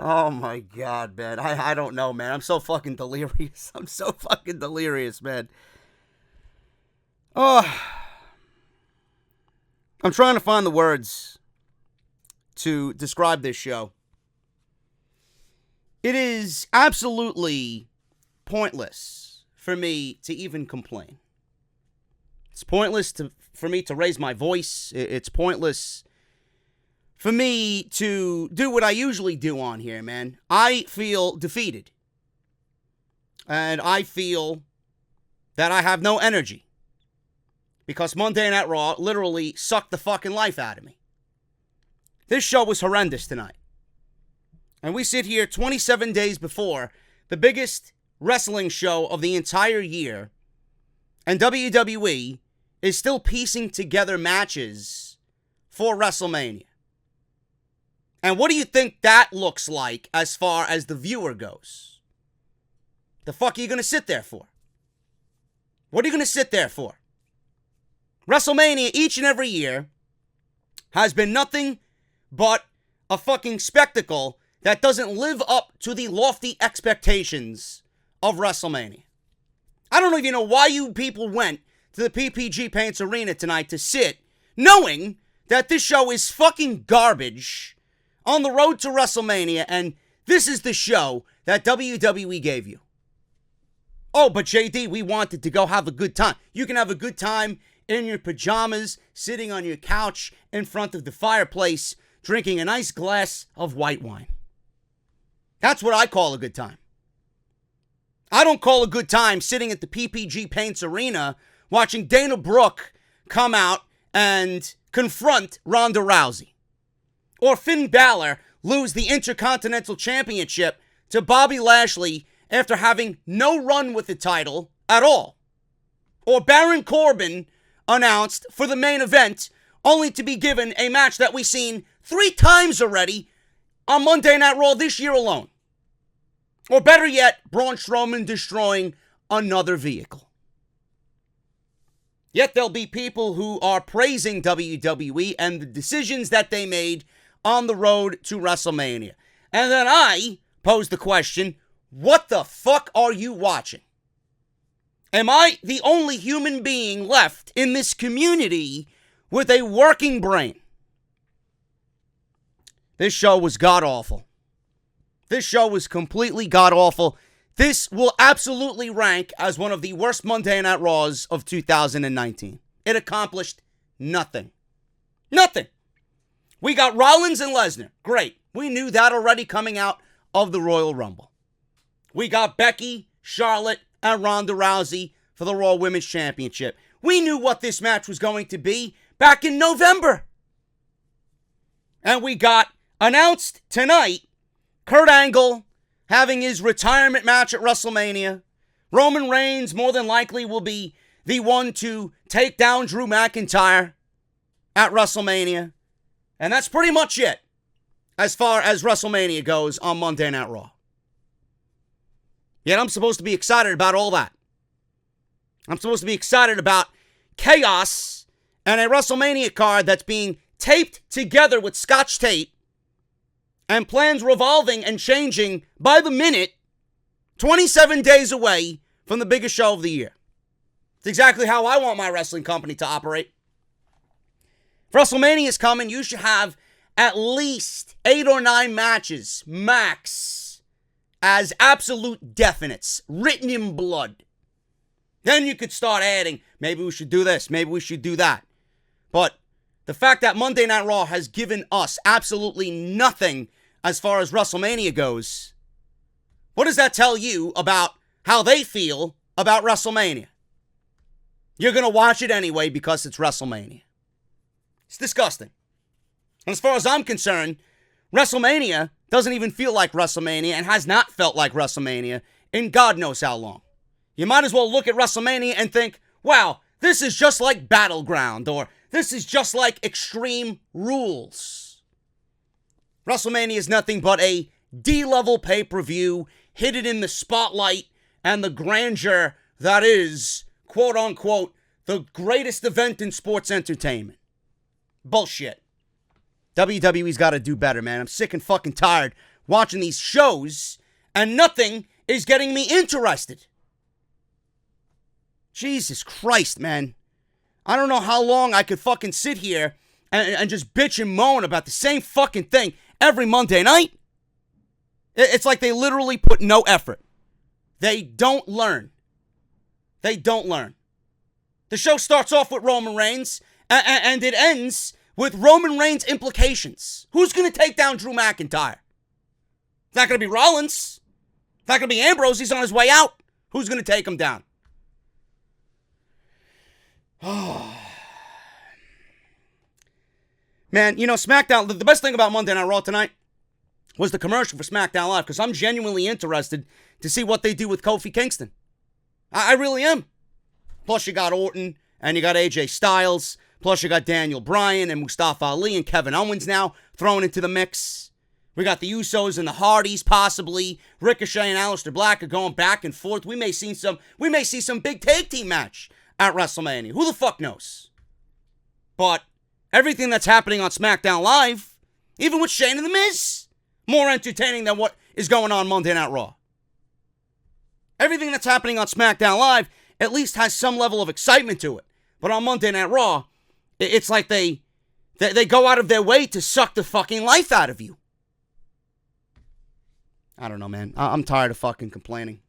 Oh my God, man. I don't know, man. I'm so fucking delirious. I'm so fucking delirious, man. Oh. I'm trying to find the words to describe this show. It is absolutely pointless for me to even complain. It's pointless for me to raise my voice. It's pointless for me to do what I usually do on here, man. I feel defeated. And I feel that I have no energy. Because Monday Night Raw literally sucked the fucking life out of me. This show was horrendous tonight. And we sit here 27 days before the biggest wrestling show of the entire year. And WWE is still piecing together matches for WrestleMania. And what do you think that looks like as far as the viewer goes? The fuck are you going to sit there for? What are you going to sit there for? WrestleMania each and every year has been nothing but a fucking spectacle that doesn't live up to the lofty expectations of WrestleMania. I don't even know why you people went to the PPG Paints Arena tonight to sit, knowing that this show is fucking garbage on the road to WrestleMania, and this is the show that WWE gave you. Oh, but JD, we wanted to go have a good time. You can have a good time in your pajamas, sitting on your couch in front of the fireplace, drinking a nice glass of white wine. That's what I call a good time. I don't call a good time sitting at the PPG Paints Arena watching Dana Brooke come out and confront Ronda Rousey. Or Finn Balor lose the Intercontinental Championship to Bobby Lashley after having no run with the title at all. Or Baron Corbin announced for the main event, only to be given a match that we've seen 3 times already on Monday Night Raw this year alone. Or better yet, Braun Strowman destroying another vehicle. Yet there'll be people who are praising WWE and the decisions that they made on the road to WrestleMania. And then I pose the question, what the fuck are you watching? Am I the only human being left in this community with a working brain? This show was god-awful. This show was completely god-awful. This will absolutely rank as one of the worst Monday Night Raws of 2019. It accomplished nothing. Nothing. We got Rollins and Lesnar. Great. We knew that already coming out of the Royal Rumble. We got Becky, Charlotte, and Ronda Rousey for the Raw Women's Championship. We knew what this match was going to be back in November. And we got announced tonight, Kurt Angle having his retirement match at WrestleMania. Roman Reigns more than likely will be the one to take down Drew McIntyre at WrestleMania. And that's pretty much it as far as WrestleMania goes on Monday Night Raw. Yet I'm supposed to be excited about all that. I'm supposed to be excited about chaos and a WrestleMania card that's being taped together with Scotch tape and plans revolving and changing by the minute, 27 days away from the biggest show of the year. It's exactly how I want my wrestling company to operate. If WrestleMania is coming, you should have at least 8 or 9 matches, max, as absolute definites, written in blood. Then you could start adding, maybe we should do this, maybe we should do that. But the fact that Monday Night Raw has given us absolutely nothing as far as WrestleMania goes, what does that tell you about how they feel about WrestleMania? You're going to watch it anyway because it's WrestleMania. It's disgusting. And as far as I'm concerned, WrestleMania doesn't even feel like WrestleMania and has not felt like WrestleMania in God knows how long. You might as well look at WrestleMania and think, wow, this is just like Battleground, or this is just like Extreme Rules. WrestleMania is nothing but a D-level pay-per-view hidden in the spotlight and the grandeur that is, quote-unquote, the greatest event in sports entertainment. Bullshit. WWE's got to do better, man. I'm sick and fucking tired watching these shows, and nothing is getting me interested. Jesus Christ, man. I don't know how long I could fucking sit here and just bitch and moan about the same fucking thing every Monday night. It's like they literally put no effort. They don't learn. They don't learn. The show starts off with Roman Reigns, and it ends with Roman Reigns implications. Who's going to take down Drew McIntyre? It's not going to be Rollins. It's not going to be Ambrose. He's on his way out. Who's going to take him down? Oh. Man, you know, SmackDown, the best thing about Monday Night Raw tonight was the commercial for SmackDown Live, because I'm genuinely interested to see what they do with Kofi Kingston. I really am. Plus you got Orton, and you got AJ Styles, plus you got Daniel Bryan and Mustafa Ali and Kevin Owens now thrown into the mix. We got the Usos and the Hardys, possibly. Ricochet and Aleister Black are going back and forth. We may see some big tag team match at WrestleMania. Who the fuck knows? But everything that's happening on SmackDown Live, even with Shane and The Miz, more entertaining than what is going on Monday Night Raw. Everything that's happening on SmackDown Live at least has some level of excitement to it. But on Monday Night Raw, it's like they go out of their way to suck the fucking life out of you. I don't know, man. I'm tired of fucking complaining.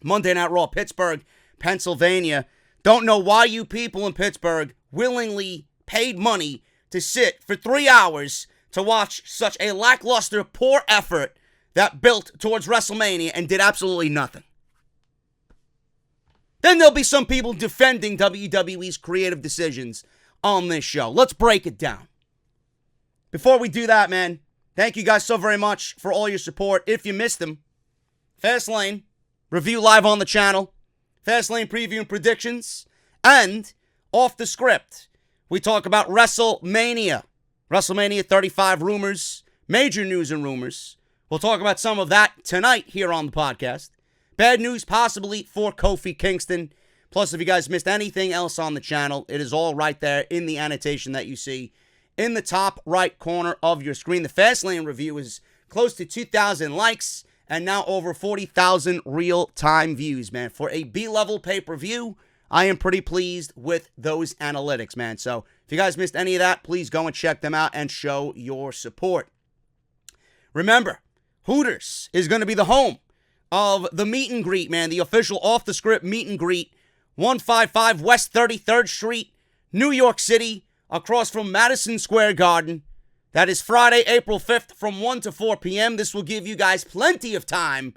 Monday Night Raw, Pittsburgh, Pennsylvania. Don't know why you people in Pittsburgh willingly paid money to sit for 3 hours to watch such a lackluster, poor effort that built towards WrestleMania and did absolutely nothing. Then there'll be some people defending WWE's creative decisions on this show. Let's break it down. Before we do that, man, thank you guys so very much for all your support. If you missed them, Fastlane, review live on the channel, Fastlane preview and predictions, and Off the Script. We talk about WrestleMania. WrestleMania 35 rumors, major news and rumors. We'll talk about some of that tonight here on the podcast. Bad news possibly for Kofi Kingston. Plus, if you guys missed anything else on the channel, it is all right there in the annotation that you see in the top right corner of your screen. The Fastlane review is close to 2,000 likes and now over 40,000 real-time views, man. For a B-level pay-per-view, I am pretty pleased with those analytics, man. So if you guys missed any of that, please go and check them out and show your support. Remember, Hooters is going to be the home of the meet and greet, man. The official off-the-script meet and greet. 155 West 33rd Street, New York City, across from Madison Square Garden. That is Friday, April 5th from 1 to 4 p.m. This will give you guys plenty of time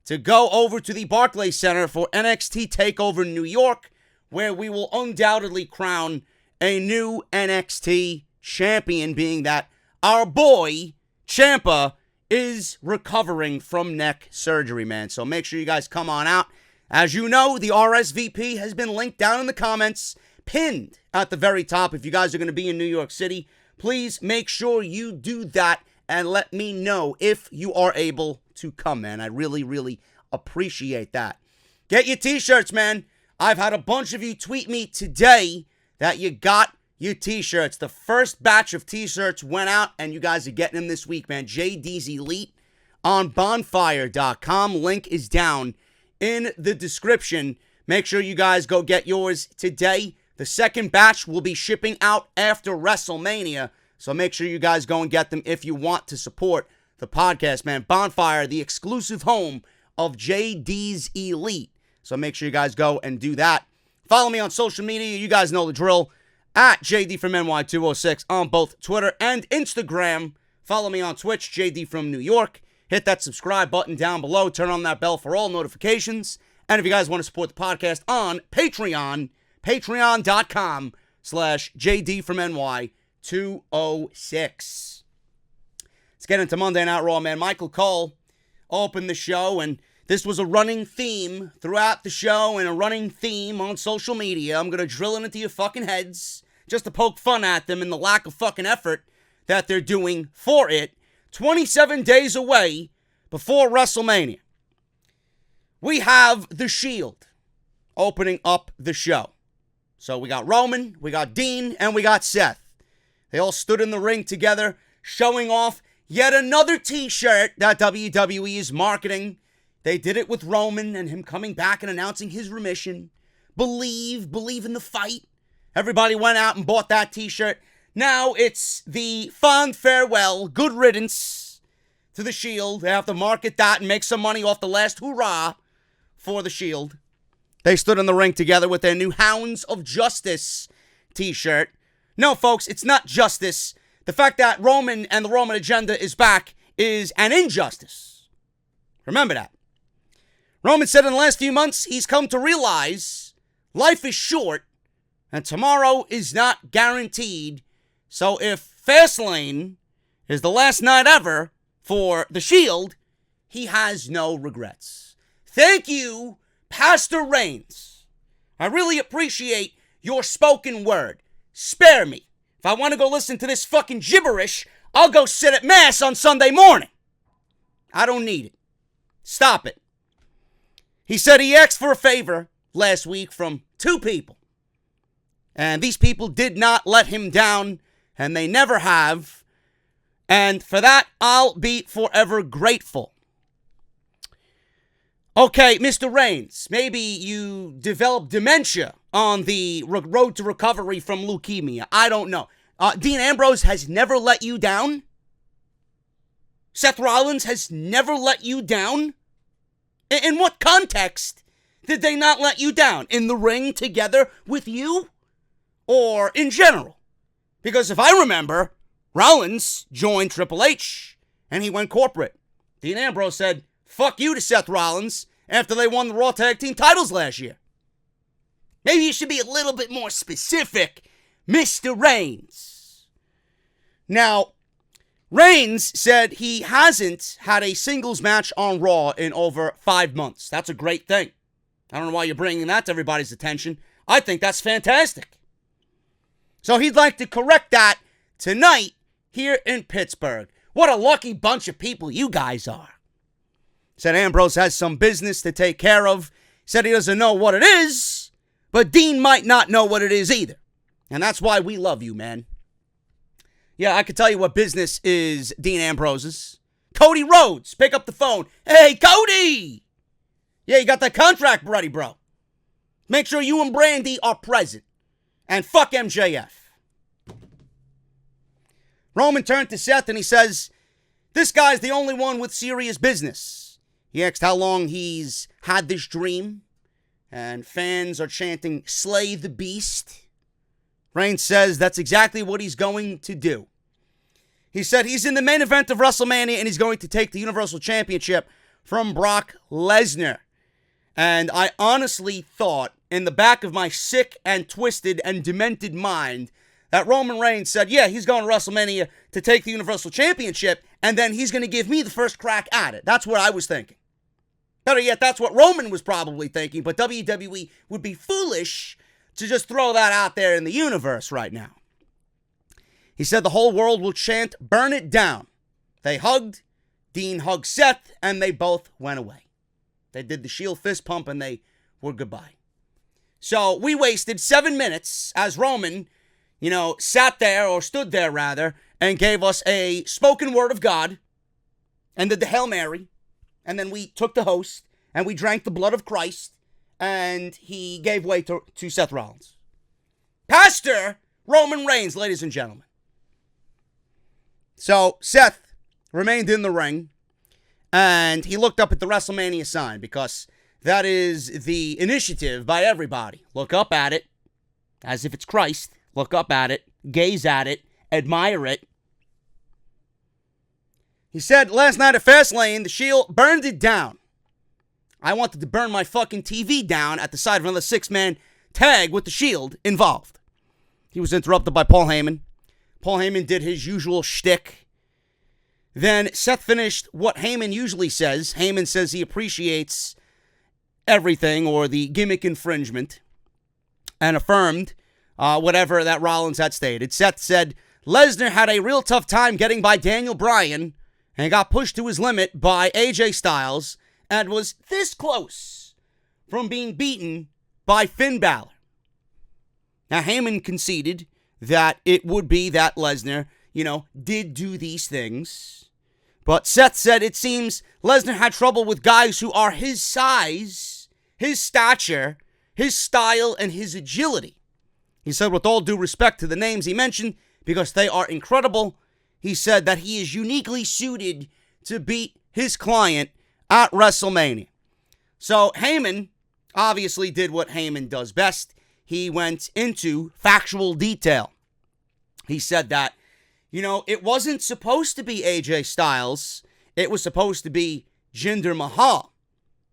to go over to the Barclays Center for NXT TakeOver New York, where we will undoubtedly crown a new NXT champion, being that our boy, Ciampa, is recovering from neck surgery, man. So make sure you guys come on out. As you know, the RSVP has been linked down in the comments, pinned at the very top. If you guys are going to be in New York City, please make sure you do that and let me know if you are able to come, man. I really, really appreciate that. Get your t-shirts, man. I've had a bunch of you tweet me today that you got your t-shirts. The first batch of t-shirts went out, and you guys are getting them this week, man. JD's Elite on bonfire.com. Link is down in the description. Make sure you guys go get yours today. The second batch will be shipping out after WrestleMania, so make sure you guys go and get them if you want to support the podcast, man. Bonfire, the exclusive home of JD's Elite. So make sure you guys go and do that. Follow me on social media. You guys know the drill. At JD from NY206 on both Twitter and Instagram. Follow me on Twitch, JD from New York. Hit that subscribe button down below. Turn on that bell for all notifications. And if you guys want to support the podcast on Patreon, patreon.com/JD from NY206. Let's get into Monday Night Raw, man. Michael Cole opened the show, and this was a running theme throughout the show and a running theme on social media. I'm going to drill it into your fucking heads just to poke fun at them and the lack of fucking effort that they're doing for it. 27 days away before WrestleMania, we have The Shield opening up the show. So we got Roman, we got Dean, and we got Seth. They all stood in the ring together, showing off Yet another t-shirt that WWE is marketing. They did it with Roman and him coming back and announcing his remission. Believe in the fight. Everybody went out and bought that t-shirt. Now it's the fond farewell, good riddance to the Shield. They have to market that and make some money off the last hurrah for the Shield. They stood in the ring together with their new Hounds of Justice t-shirt. No, folks, it's not justice. The fact that Roman and the Roman agenda is back is an injustice. Remember that. Roman said in the last few months he's come to realize life is short and tomorrow is not guaranteed. So if Fastlane is the last night ever for the Shield, he has no regrets. Thank you, Pastor Reigns. I really appreciate your spoken word. Spare me. If I want to go listen to this fucking gibberish, I'll go sit at Mass on Sunday morning. I don't need it. Stop it. He said he asked for a favor last week from 2 people. And these people did not let him down, and they never have. And for that, I'll be forever grateful. Okay, Mr. Reigns, maybe you developed dementia on the road to recovery from leukemia. I don't know. Dean Ambrose has never let you down? Seth Rollins has never let you down? In what context did they not let you down? In the ring together with you? Or in general? Because if I remember, Rollins joined Triple H and he went corporate. Dean Ambrose said, fuck you to Seth Rollins after they won the Raw Tag Team titles last year. Maybe you should be a little bit more specific, Mr. Reigns. Now, Reigns said he hasn't had a singles match on Raw in over 5 months. That's a great thing. I don't know why you're bringing that to everybody's attention. I think that's fantastic. So he'd like to correct that tonight here in Pittsburgh. What a lucky bunch of people you guys are. Said Ambrose has some business to take care of. Said he doesn't know what it is, but Dean might not know what it is either. And that's why we love you, man. Yeah, I can tell you what business is Dean Ambrose's. Cody Rhodes, pick up the phone. Hey, Cody! Yeah, you got that contract ready, bro. Make sure you and Brandy are present. And fuck MJF. Roman turned to Seth and he says, this guy's the only one with serious business. He asked how long he's had this dream. And fans are chanting, slay the beast. Reigns says that's exactly what he's going to do. He said he's in the main event of WrestleMania and he's going to take the Universal Championship from Brock Lesnar. And I honestly thought in the back of my sick and twisted and demented mind that Roman Reigns said, yeah, he's going to WrestleMania to take the Universal Championship and then he's going to give me the first crack at it. That's what I was thinking. Better yet, that's what Roman was probably thinking, but WWE would be foolish to just throw that out there in the universe right now. He said the whole world will chant, burn it down. They hugged, Dean hugged Seth, and they both went away. They did the Shield fist pump, and they were goodbye. So we wasted 7 minutes as Roman, sat there, or stood there rather, and gave us a spoken word of God, and did the Hail Mary, and then we took the host, and we drank the blood of Christ, and he gave way to Seth Rollins. Pastor Roman Reigns, ladies and gentlemen. So Seth remained in the ring, and he looked up at the WrestleMania sign because that is the initiative by everybody. Look up at it as if it's Christ. Look up at it, gaze at it, admire it. He said last night at Fastlane, the Shield burned it down. I wanted to burn my fucking TV down at the side of another 6-man tag with the Shield involved. He was interrupted by Paul Heyman. Paul Heyman did his usual shtick. Then Seth finished what Heyman usually says. Heyman says he appreciates everything or the gimmick infringement and affirmed whatever that Rollins had stated. Seth said Lesnar had a real tough time getting by Daniel Bryan and got pushed to his limit by AJ Styles and was this close from being beaten by Finn Balor. Now, Heyman conceded that it would be that Lesnar, did do these things. But Seth said it seems Lesnar had trouble with guys who are his size, his stature, his style, and his agility. He said, with all due respect to the names he mentioned, because they are incredible, he said that he is uniquely suited to beat his client at WrestleMania. So Heyman obviously did what Heyman does best. He went into factual detail. He said that, it wasn't supposed to be AJ Styles. It was supposed to be Jinder Mahal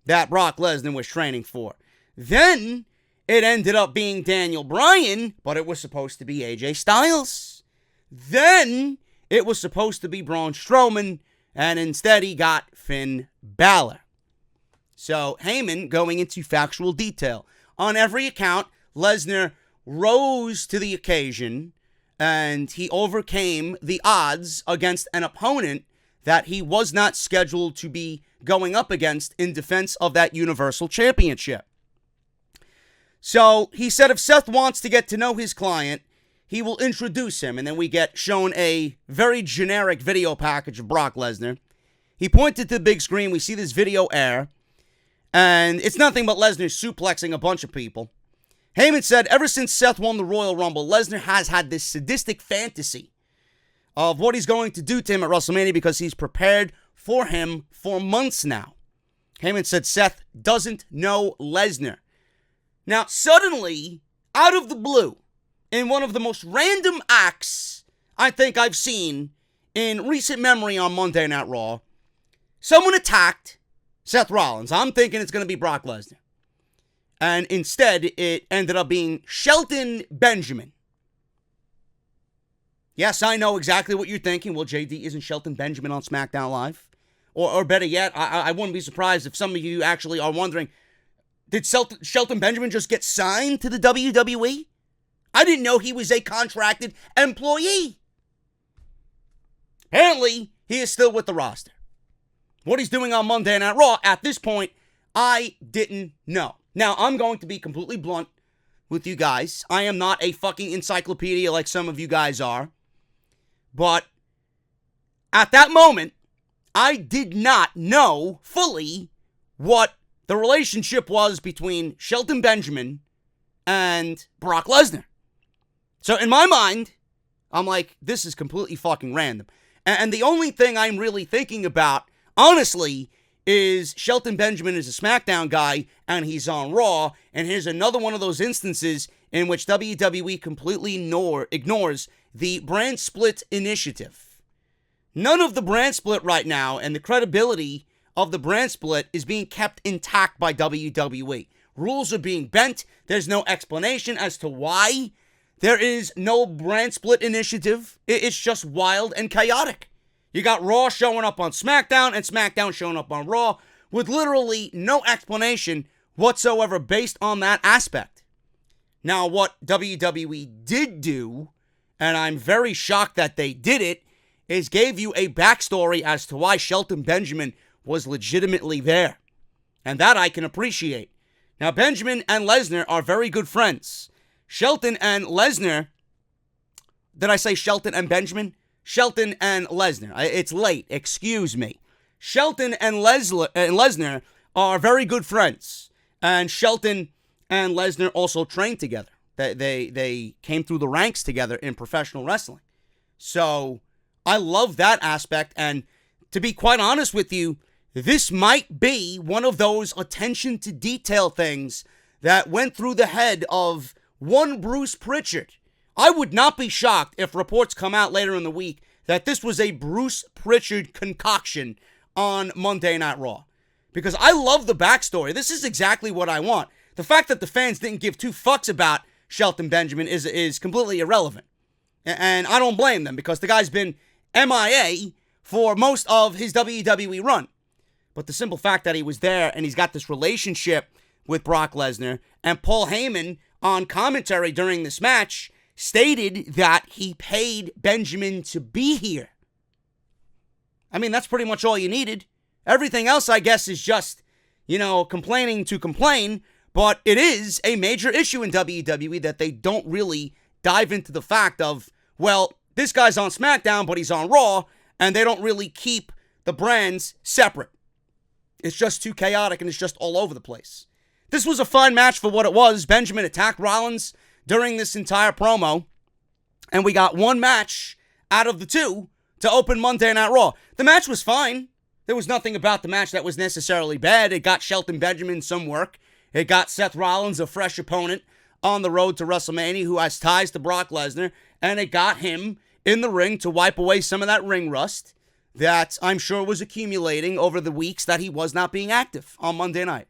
that Brock Lesnar was training for. Then it ended up being Daniel Bryan, but it was supposed to be AJ Styles. Then it was supposed to be Braun Strowman, and instead he got Finn Balor. So Heyman going into factual detail. On every account, Lesnar rose to the occasion, and he overcame the odds against an opponent that he was not scheduled to be going up against in defense of that Universal Championship. So he said if Seth wants to get to know his client, he will introduce him, and then we get shown a very generic video package of Brock Lesnar. He pointed to the big screen. We see this video air, and it's nothing but Lesnar suplexing a bunch of people. Heyman said, ever since Seth won the Royal Rumble, Lesnar has had this sadistic fantasy of what he's going to do to him at WrestleMania because he's prepared for him for months now. Heyman said Seth doesn't know Lesnar. Now, suddenly, out of the blue, in one of the most random acts I think I've seen in recent memory on Monday Night Raw, someone attacked Seth Rollins. I'm thinking it's going to be Brock Lesnar. And instead, it ended up being Shelton Benjamin. Yes, I know exactly what you're thinking. Well, JD, isn't Shelton Benjamin on Smackdown Live? Or better yet, I wouldn't be surprised if some of you actually are wondering, did Shelton Benjamin just get signed to the WWE? I didn't know he was a contracted employee. Apparently, he is still with the roster. What he's doing on Monday Night Raw, at this point, I didn't know. Now, I'm going to be completely blunt with you guys. I am not a fucking encyclopedia like some of you guys are. But at that moment, I did not know fully what the relationship was between Shelton Benjamin and Brock Lesnar. So in my mind, I'm like, this is completely fucking random. And the only thing I'm really thinking about, honestly, is Shelton Benjamin is a SmackDown guy and he's on Raw, and here's another one of those instances in which WWE completely ignores the brand split initiative. None of the brand split right now and the credibility of the brand split is being kept intact by WWE. Rules are being bent. There's no explanation as to why there is no brand split initiative. It's just wild and chaotic. You got Raw showing up on SmackDown and SmackDown showing up on Raw with literally no explanation whatsoever based on that aspect. Now, what WWE did do, and I'm very shocked that they did it, is gave you a backstory as to why Shelton Benjamin was legitimately there. And that I can appreciate. Now, Benjamin and Lesnar are very good friends. Shelton and Lesnar, did I say Shelton and Benjamin? Shelton and Lesnar. It's late, excuse me. Shelton and Lesnar are very good friends. And Shelton and Lesnar also trained together. They came through the ranks together in professional wrestling. So I love that aspect. And to be quite honest with you, this might be one of those attention to detail things that went through the head of one Bruce Pritchard. I would not be shocked if reports come out later in the week that this was a Bruce Pritchard concoction on Monday Night Raw. Because I love the backstory. This is exactly what I want. The fact that the fans didn't give two fucks about Shelton Benjamin is completely irrelevant. And I don't blame them because the guy's been MIA for most of his WWE run. But the simple fact that he was there and he's got this relationship with Brock Lesnar, and Paul Heyman on commentary during this match stated that he paid Benjamin to be here. I mean, that's pretty much all you needed. Everything else, I guess, is just, complaining to complain, but it is a major issue in WWE that they don't really dive into the fact of, well, this guy's on SmackDown, but he's on Raw, and they don't really keep the brands separate. It's just too chaotic and it's just all over the place. This was a fine match for what it was. Benjamin attacked Rollins during this entire promo, and we got one match out of the two to open Monday Night Raw. The match was fine. There was nothing about the match that was necessarily bad. It got Shelton Benjamin some work. It got Seth Rollins a fresh opponent on the road to WrestleMania who has ties to Brock Lesnar, and it got him in the ring to wipe away some of that ring rust that I'm sure was accumulating over the weeks that he was not being active on Monday night.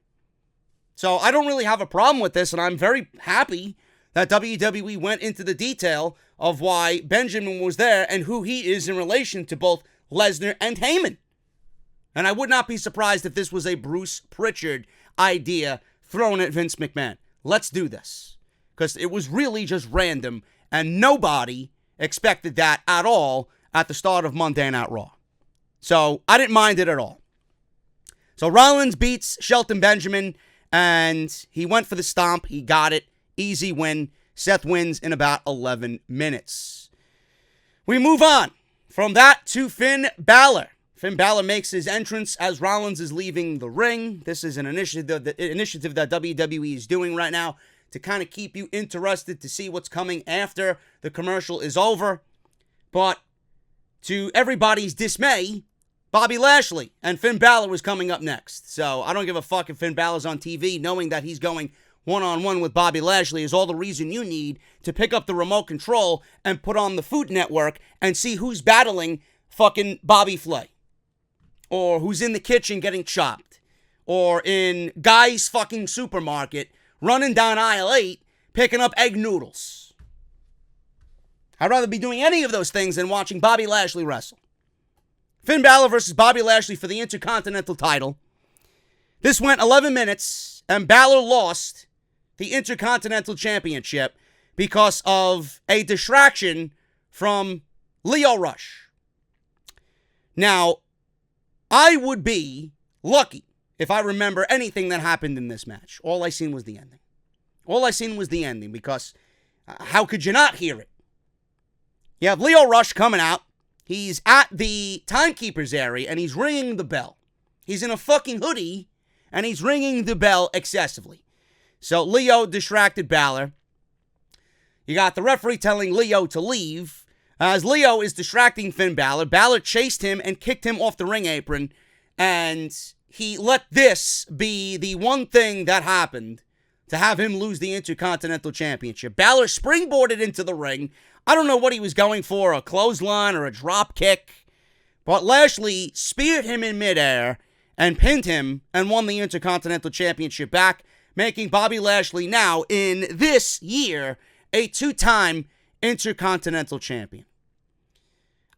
So I don't really have a problem with this, and I'm very happy that WWE went into the detail of why Benjamin was there and who he is in relation to both Lesnar and Heyman. And I would not be surprised if this was a Bruce Pritchard idea thrown at Vince McMahon. Let's do this. Because it was really just random, and nobody expected that at all at the start of Monday Night Raw. So I didn't mind it at all. So Rollins beats Shelton Benjamin, and he went for the stomp. He got it. Easy win. Seth wins in about 11 minutes. We move on from that to Finn Balor. Finn Balor makes his entrance as Rollins is leaving the ring. This is an initiative that WWE is doing right now to kind of keep you interested to see what's coming after the commercial is over. But to everybody's dismay, Bobby Lashley and Finn Balor was coming up next. So I don't give a fuck if Finn Balor's on TV. Knowing that he's going one-on-one with Bobby Lashley is all the reason you need to pick up the remote control and put on the Food Network and see who's battling fucking Bobby Flay. Or who's in the kitchen getting chopped. Or in Guy's fucking supermarket running down aisle 8 picking up egg noodles. I'd rather be doing any of those things than watching Bobby Lashley wrestle. Finn Balor versus Bobby Lashley for the Intercontinental title. This went 11 minutes, and Balor lost the Intercontinental Championship because of a distraction from Lio Rush. Now, I would be lucky if I remember anything that happened in this match. All I seen was the ending. All I seen was the ending because how could you not hear it? You have Lio Rush coming out. He's at the timekeeper's area and he's ringing the bell. He's in a fucking hoodie and he's ringing the bell excessively. So Lio distracted Balor. You got the referee telling Lio to leave. As Lio is distracting Finn Balor, Balor chased him and kicked him off the ring apron. And he let this be the one thing that happened to have him lose the Intercontinental Championship. Balor springboarded into the ring. I don't know what he was going for, a clothesline or a drop kick. But Lashley speared him in midair and pinned him and won the Intercontinental Championship back, making Bobby Lashley now, in this year, a two-time Intercontinental Champion.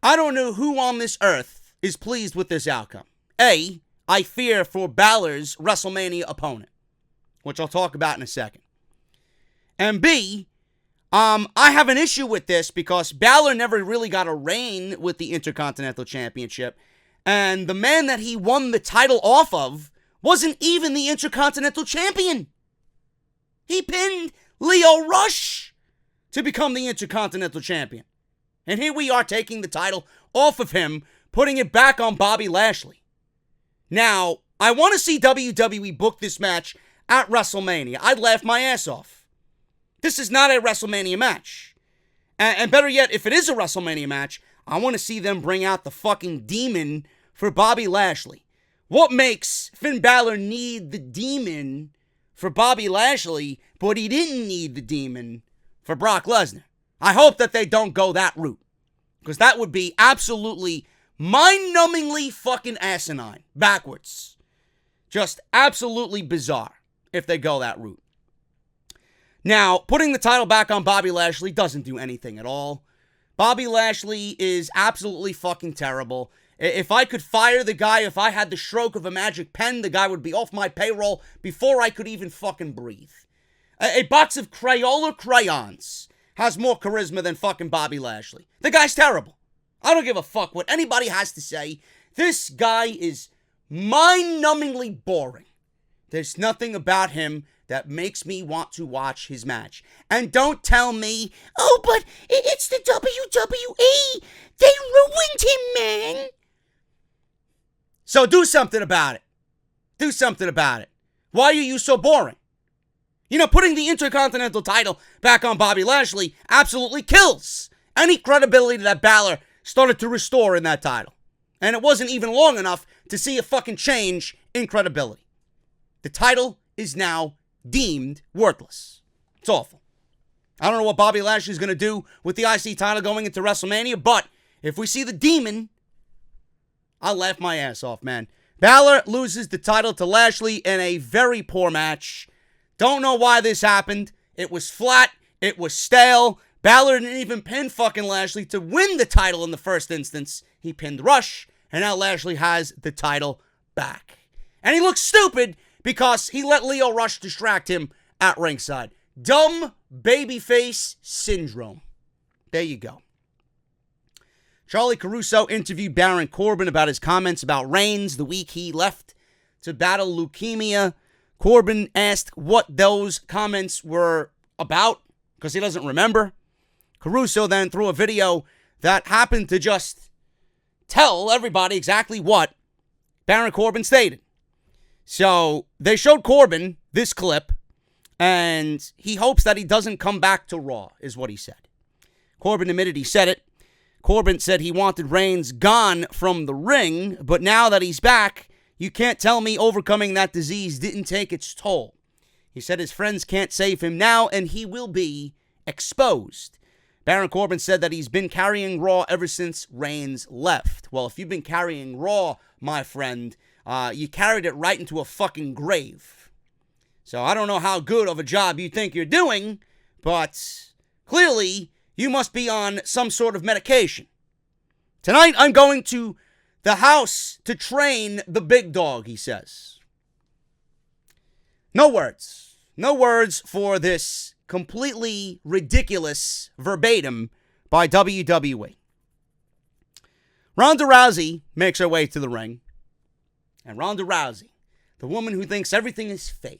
I don't know who on this earth is pleased with this outcome. A, I fear for Balor's WrestleMania opponent, which I'll talk about in a second. And B, I have an issue with this because Balor never really got a reign with the Intercontinental Championship, and the man that he won the title off of wasn't even the Intercontinental Champion. He pinned Lio Rush to become the Intercontinental Champion. And here we are taking the title off of him, putting it back on Bobby Lashley. Now, I want to see WWE book this match at WrestleMania. I'd laugh my ass off. This is not a WrestleMania match. And better yet, if it is a WrestleMania match, I want to see them bring out the fucking demon for Bobby Lashley. What makes Finn Balor need the demon for Bobby Lashley, but he didn't need the demon for Brock Lesnar? I hope that they don't go that route, because that would be absolutely mind-numbingly fucking asinine. Backwards. Just absolutely bizarre if they go that route. Now, putting the title back on Bobby Lashley doesn't do anything at all. Bobby Lashley is absolutely fucking terrible. If I could fire the guy, if I had the stroke of a magic pen, the guy would be off my payroll before I could even fucking breathe. A box of Crayola crayons has more charisma than fucking Bobby Lashley. The guy's terrible. I don't give a fuck what anybody has to say. This guy is mind-numbingly boring. There's nothing about him that makes me want to watch his match. And don't tell me, oh, but it's the WWE. They ruined him, man. So do something about it. Do something about it. Why are you so boring? You know, putting the Intercontinental title back on Bobby Lashley absolutely kills any credibility that Balor started to restore in that title. And it wasn't even long enough to see a fucking change in credibility. The title is now deemed worthless. It's awful. I don't know what Bobby Lashley's going to do with the IC title going into WrestleMania, but if we see the demon, I'll laugh my ass off, man. Balor loses the title to Lashley in a very poor match. Don't know why this happened. It was flat. It was stale. Balor didn't even pin fucking Lashley to win the title in the first instance. He pinned Rush, and now Lashley has the title back. And he looks stupid because he let Lio Rush distract him at ringside. Dumb babyface syndrome. There you go. Charlie Caruso interviewed Baron Corbin about his comments about Reigns the week he left to battle leukemia. Corbin asked what those comments were about because he doesn't remember. Caruso then threw a video that happened to just tell everybody exactly what Baron Corbin stated. So they showed Corbin this clip, and he hopes that he doesn't come back to Raw, is what he said. Corbin admitted he said it. Corbin said he wanted Reigns gone from the ring, but now that he's back, you can't tell me overcoming that disease didn't take its toll. He said his friends can't save him now, and he will be exposed. Baron Corbin said that he's been carrying Raw ever since Reigns left. Well, if you've been carrying Raw, my friend, you carried it right into a fucking grave. So I don't know how good of a job you think you're doing, but clearly you must be on some sort of medication. Tonight I'm going to the house to train the big dog, he says. No words. No words for this completely ridiculous verbatim by WWE. Ronda Rousey makes her way to the ring. And Ronda Rousey, the woman who thinks everything is fake.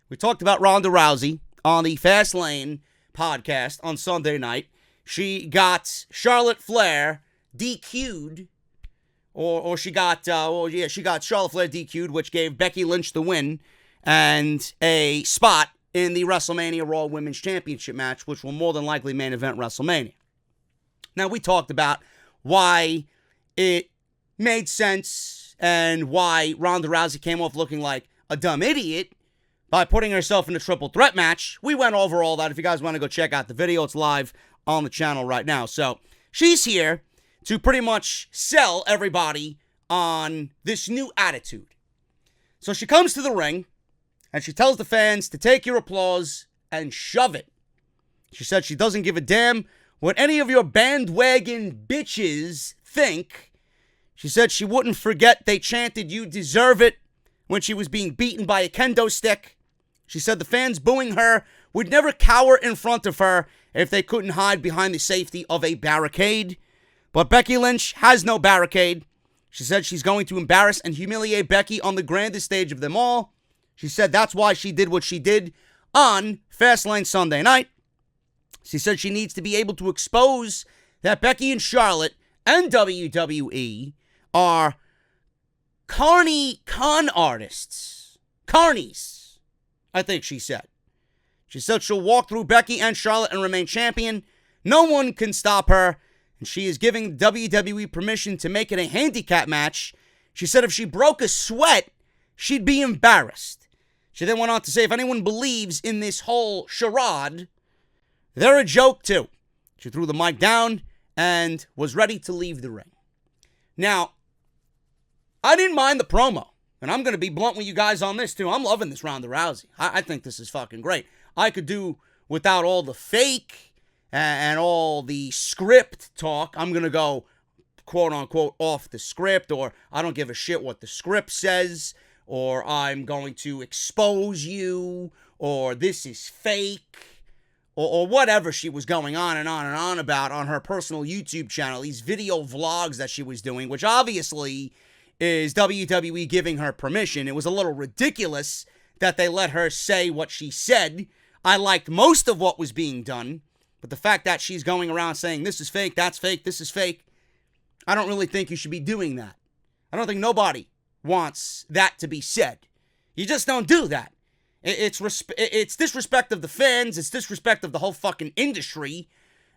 We talked about Ronda Rousey on the Fastlane podcast on Sunday night. She got Charlotte Flair DQ'd, or she got Charlotte Flair DQ'd, which gave Becky Lynch the win and a spot in the WrestleMania Raw Women's Championship match, which will more than likely main event WrestleMania. Now, we talked about why it made sense and why Ronda Rousey came off looking like a dumb idiot by putting herself in a triple threat match. We went over all that. If you guys want to go check out the video, it's live on the channel right now. So she's here to pretty much sell everybody on this new attitude. So she comes to the ring and she tells the fans to take your applause and shove it. She said she doesn't give a damn what any of your bandwagon bitches think. She said she wouldn't forget they chanted "You deserve it" when she was being beaten by a kendo stick. She said the fans booing her would never cower in front of her if they couldn't hide behind the safety of a barricade. But Becky Lynch has no barricade. She said she's going to embarrass and humiliate Becky on the grandest stage of them all. She said that's why she did what she did on Fastlane Sunday night. She said she needs to be able to expose that Becky and Charlotte and WWE are carny con artists. Carnies, I think she said. She said she'll walk through Becky and Charlotte and remain champion. No one can stop her. And she is giving WWE permission to make it a handicap match. She said if she broke a sweat, she'd be embarrassed. She then went on to say if anyone believes in this whole charade, they're a joke too. She threw the mic down and was ready to leave the ring. Now, I didn't mind the promo. And I'm going to be blunt with you guys on this too. I'm loving this Ronda Rousey. I think this is fucking great. I could do without all the fake and all the script talk. I'm going to go, quote unquote, off the script, or I don't give a shit what the script says, or I'm going to expose you, or this is fake, or whatever she was going on and on and on about on her personal YouTube channel, these video vlogs that she was doing, which obviously is WWE giving her permission. It was a little ridiculous that they let her say what she said. I liked most of what was being done, but the fact that she's going around saying this is fake, this is fake, I don't really think you should be doing that. I don't think nobody wants that to be said. You just don't do that. It's disrespect of the fans. It's disrespect of the whole fucking industry.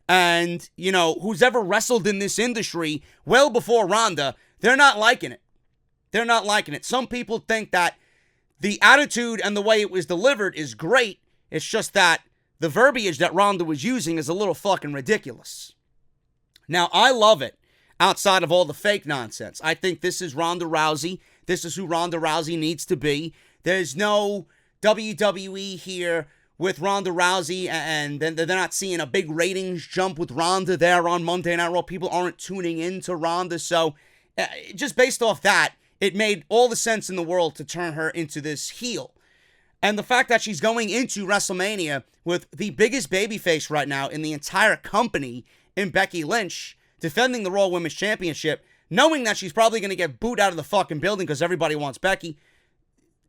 And, you know, who's ever wrestled in this industry well before Ronda, they're not liking it. They're not liking it. Some people think that the attitude and the way it was delivered is great. It's just that the verbiage that Ronda was using is a little fucking ridiculous. Now, I love it outside of all the fake nonsense. I think this is Ronda Rousey. This is who Ronda Rousey needs to be. There's no WWE here with Ronda Rousey, and then they're not seeing a big ratings jump with Ronda there on Monday Night Raw. People aren't tuning into Ronda. So just based off that, it made all the sense in the world to turn her into this heel. And the fact that she's going into WrestleMania with the biggest babyface right now in the entire company in Becky Lynch, defending the Raw Women's Championship, knowing that she's probably going to get booed out of the fucking building because everybody wants Becky,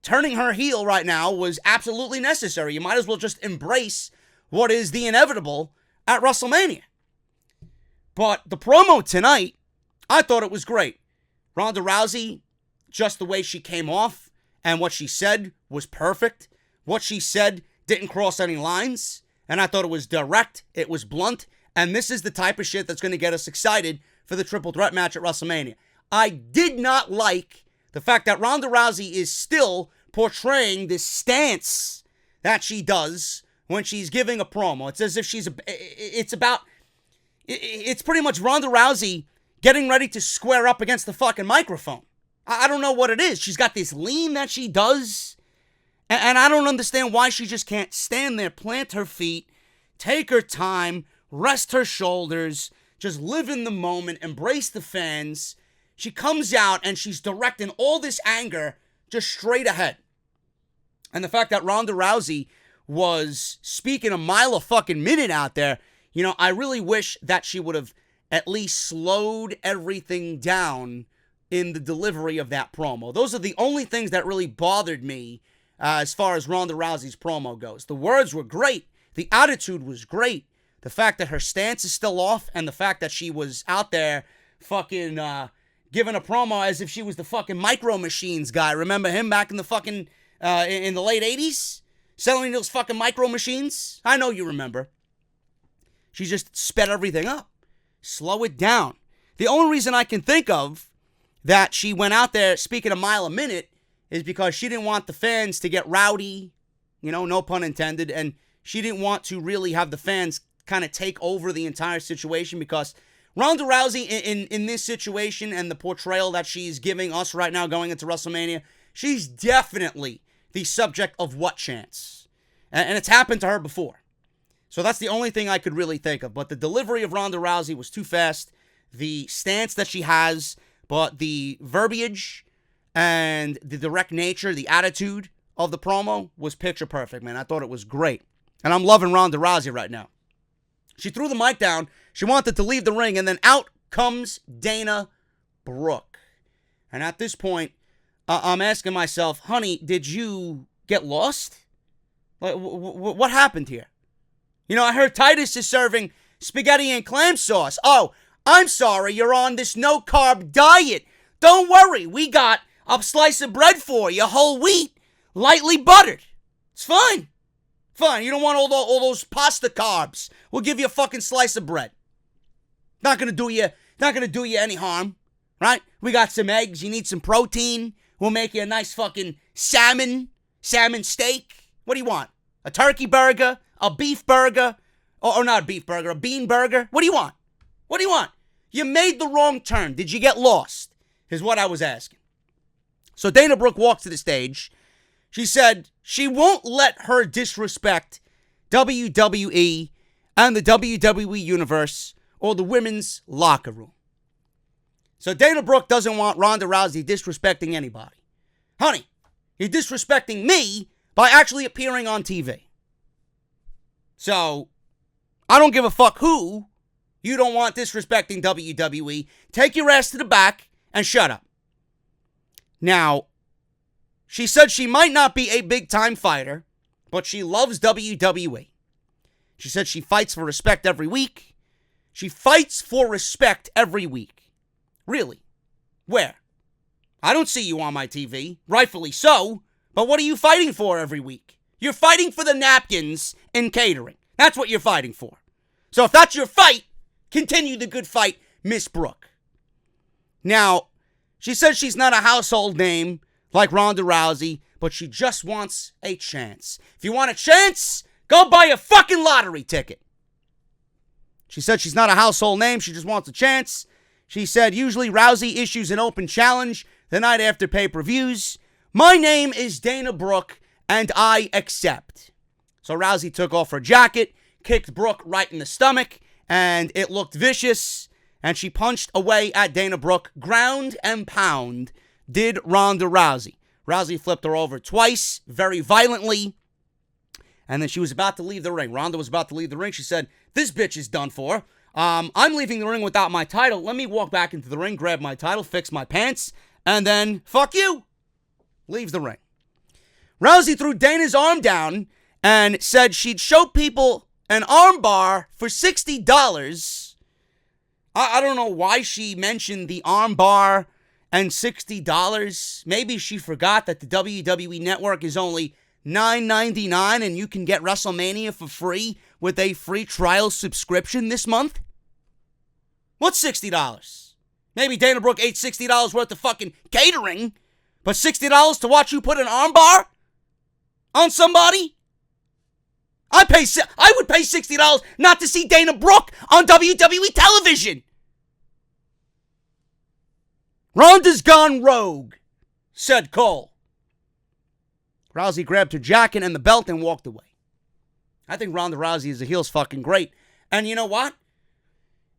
turning her heel right now was absolutely necessary. You might as well just embrace what is the inevitable at WrestleMania. But the promo tonight, I thought it was great. Ronda Rousey, just the way she came off and what she said was perfect. What she said didn't cross any lines, and I thought it was direct, it was blunt, and this is the type of shit that's going to get us excited for the triple threat match at WrestleMania. I did not like the fact that Ronda Rousey is still portraying this stance that she does when she's giving a promo. It's as if it's pretty much Ronda Rousey getting ready to square up against the fucking microphone. I don't know what it is. She's got this lean that she does, and I don't understand why she just can't stand there, plant her feet, take her time, rest her shoulders, just live in the moment, embrace the fans. She comes out and she's directing all this anger just straight ahead. And the fact that Ronda Rousey was speaking a mile a fucking minute out there, you know, I really wish that she would have at least slowed everything down in the delivery of that promo. Those are the only things that really bothered me as far as Ronda Rousey's promo goes. The words were great. The attitude was great. The fact that her stance is still off, and the fact that she was out there fucking giving a promo as if she was the fucking Micro Machines guy. Remember him back in the fucking in the late 80s? Selling those fucking Micro Machines? I know you remember. She just sped everything up. Slow it down. The only reason I can think of that she went out there speaking a mile a minute is because she didn't want the fans to get rowdy, you know, no pun intended, and she didn't want to really have the fans kind of take over the entire situation, because Ronda Rousey in this situation and the portrayal that she's giving us right now going into WrestleMania, she's definitely the subject of what chance. And it's happened to her before. So that's the only thing I could really think of. But the delivery of Ronda Rousey was too fast. The stance that she has, but the verbiage and the direct nature, the attitude of the promo was picture perfect, man. I thought it was great. And I'm loving Ronda Rousey right now. She threw the mic down. She wanted to leave the ring, and then out comes Dana Brooke. And at this point, I'm asking myself, honey, did you get lost? What happened here? You know, I heard Titus is serving spaghetti and clam sauce. Oh, I'm sorry, you're on this no-carb diet. Don't worry, we got a slice of bread for you, whole wheat, lightly buttered. It's fine. Fine, you don't want all those pasta carbs. We'll give you a fucking slice of bread. Not gonna do you any harm, right? We got some eggs, you need some protein. We'll make you a nice fucking salmon steak. What do you want? A turkey burger? A beef burger? Or not a beef burger, a bean burger? What do you want? What do you want? You made the wrong turn. Did you get lost? Is what I was asking. So Dana Brooke walked to the stage. She said she won't let her disrespect WWE and the WWE Universe or the women's locker room. So Dana Brooke doesn't want Ronda Rousey disrespecting anybody. Honey, you're disrespecting me by actually appearing on TV. So, I don't give a fuck who you don't want disrespecting WWE. Take your ass to the back and shut up. Now, she said she might not be a big-time fighter, but she loves WWE. She said she fights for respect every week. She fights for respect every week. Really? Where? I don't see you on my TV, rightfully so, but what are you fighting for every week? You're fighting for the napkins and catering. That's what you're fighting for. So if that's your fight, continue the good fight, Miss Brooke. Now, she says she's not a household name like Ronda Rousey, but she just wants a chance. If you want a chance, go buy a fucking lottery ticket. She said she's not a household name, she just wants a chance. She said usually Rousey issues an open challenge the night after pay-per-views. My name is Dana Brooke, and I accept. So Rousey took off her jacket, kicked Brooke right in the stomach, and it looked vicious, and she punched away at Dana Brooke. Ground and pound did Ronda Rousey. Rousey flipped her over twice, very violently, and then she was about to leave the ring. Ronda was about to leave the ring. She said, this bitch is done for. I'm leaving the ring without my title. Let me walk back into the ring, grab my title, fix my pants, and then, fuck you. Leaves the ring. Rousey threw Dana's arm down and said she'd show people an arm bar for $60. I don't know why she mentioned the arm bar and $60. Maybe she forgot that the WWE Network is only $9.99 and you can get WrestleMania for free with a free trial subscription this month. What's $60? Maybe Dana Brooke ate $60 worth of fucking catering, but $60 to watch you put an arm bar on somebody? I would pay $60 not to see Dana Brooke on WWE television. Ronda's gone rogue, said Cole. Rousey grabbed her jacket and the belt and walked away. I think Ronda Rousey as a heel is fucking great. And you know what?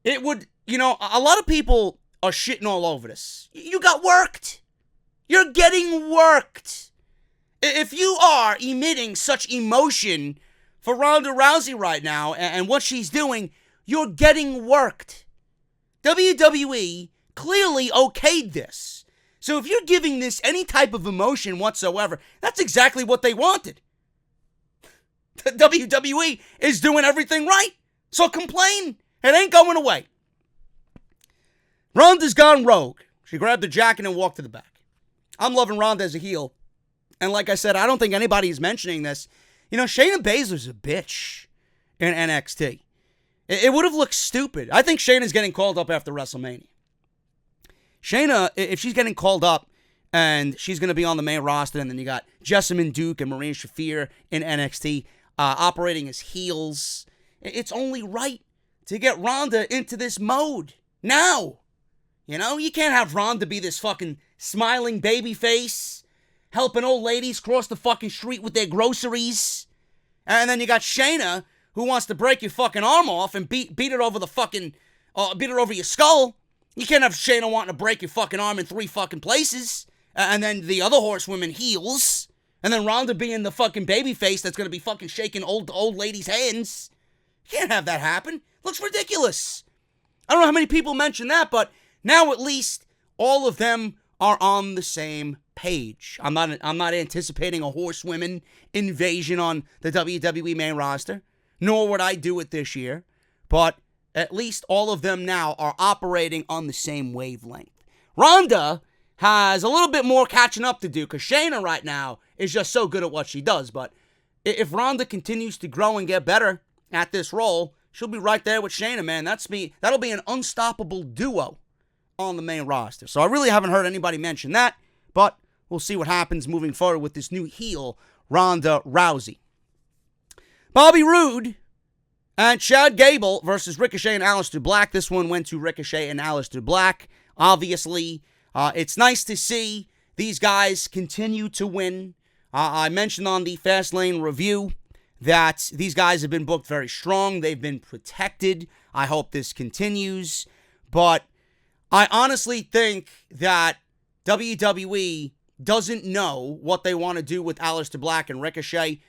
It would, a lot of people are shitting all over this. You got worked. You're getting worked. If you are emitting such emotion for Ronda Rousey right now and what she's doing, you're getting worked. WWE clearly okayed this. So if you're giving this any type of emotion whatsoever, that's exactly what they wanted. The WWE is doing everything right. So complain. It ain't going away. Ronda's gone rogue. She grabbed the jacket and walked to the back. I'm loving Ronda as a heel. And like I said, I don't think anybody is mentioning this. Shayna Baszler's a bitch in NXT. It would have looked stupid. I think Shayna's getting called up after WrestleMania. Shayna, if she's getting called up and she's going to be on the main roster, and then you got Jessamyn Duke and Marina Shafir in NXT operating as heels, it's only right to get Ronda into this mode now. You can't have Ronda be this fucking smiling baby face, helping old ladies cross the fucking street with their groceries. And then you got Shayna, who wants to break your fucking arm off and beat it over the fucking, beat it over your skull. You can't have Shayna wanting to break your fucking arm in 3 fucking places. And then the other horsewomen heels. And then Ronda being the fucking baby face that's going to be fucking shaking old ladies' hands. You can't have that happen. Looks ridiculous. I don't know how many people mention that, but now at least all of them are on the same page. I'm not anticipating a horsewomen invasion on the WWE main roster, nor would I do it this year, but at least all of them now are operating on the same wavelength. Ronda has a little bit more catching up to do because Shayna right now is just so good at what she does, but if Ronda continues to grow and get better at this role, she'll be right there with Shayna, man. That'll be an unstoppable duo on the main roster. So I really haven't heard anybody mention that, but we'll see what happens moving forward with this new heel, Ronda Rousey. Bobby Roode and Chad Gable versus Ricochet and Aleister Black. This one went to Ricochet and Aleister Black. Obviously, it's nice to see these guys continue to win. I mentioned on the Fastlane review that these guys have been booked very strong. They've been protected. I hope this continues. But I honestly think that WWE doesn't know what they want to do with Aleister Black and Ricochet.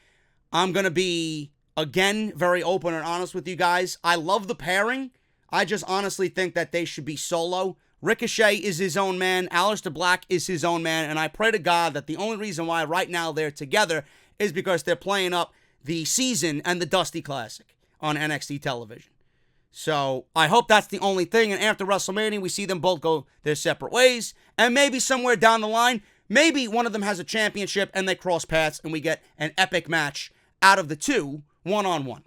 I'm going to be, again, very open and honest with you guys. I love the pairing. I just honestly think that they should be solo. Ricochet is his own man. Aleister Black is his own man. And I pray to God that the only reason why right now they're together is because they're playing up the season and the Dusty Classic on NXT television. So I hope that's the only thing. And after WrestleMania, we see them both go their separate ways. And maybe somewhere down the line, maybe one of them has a championship and they cross paths and we get an epic match out of the two, one-on-one.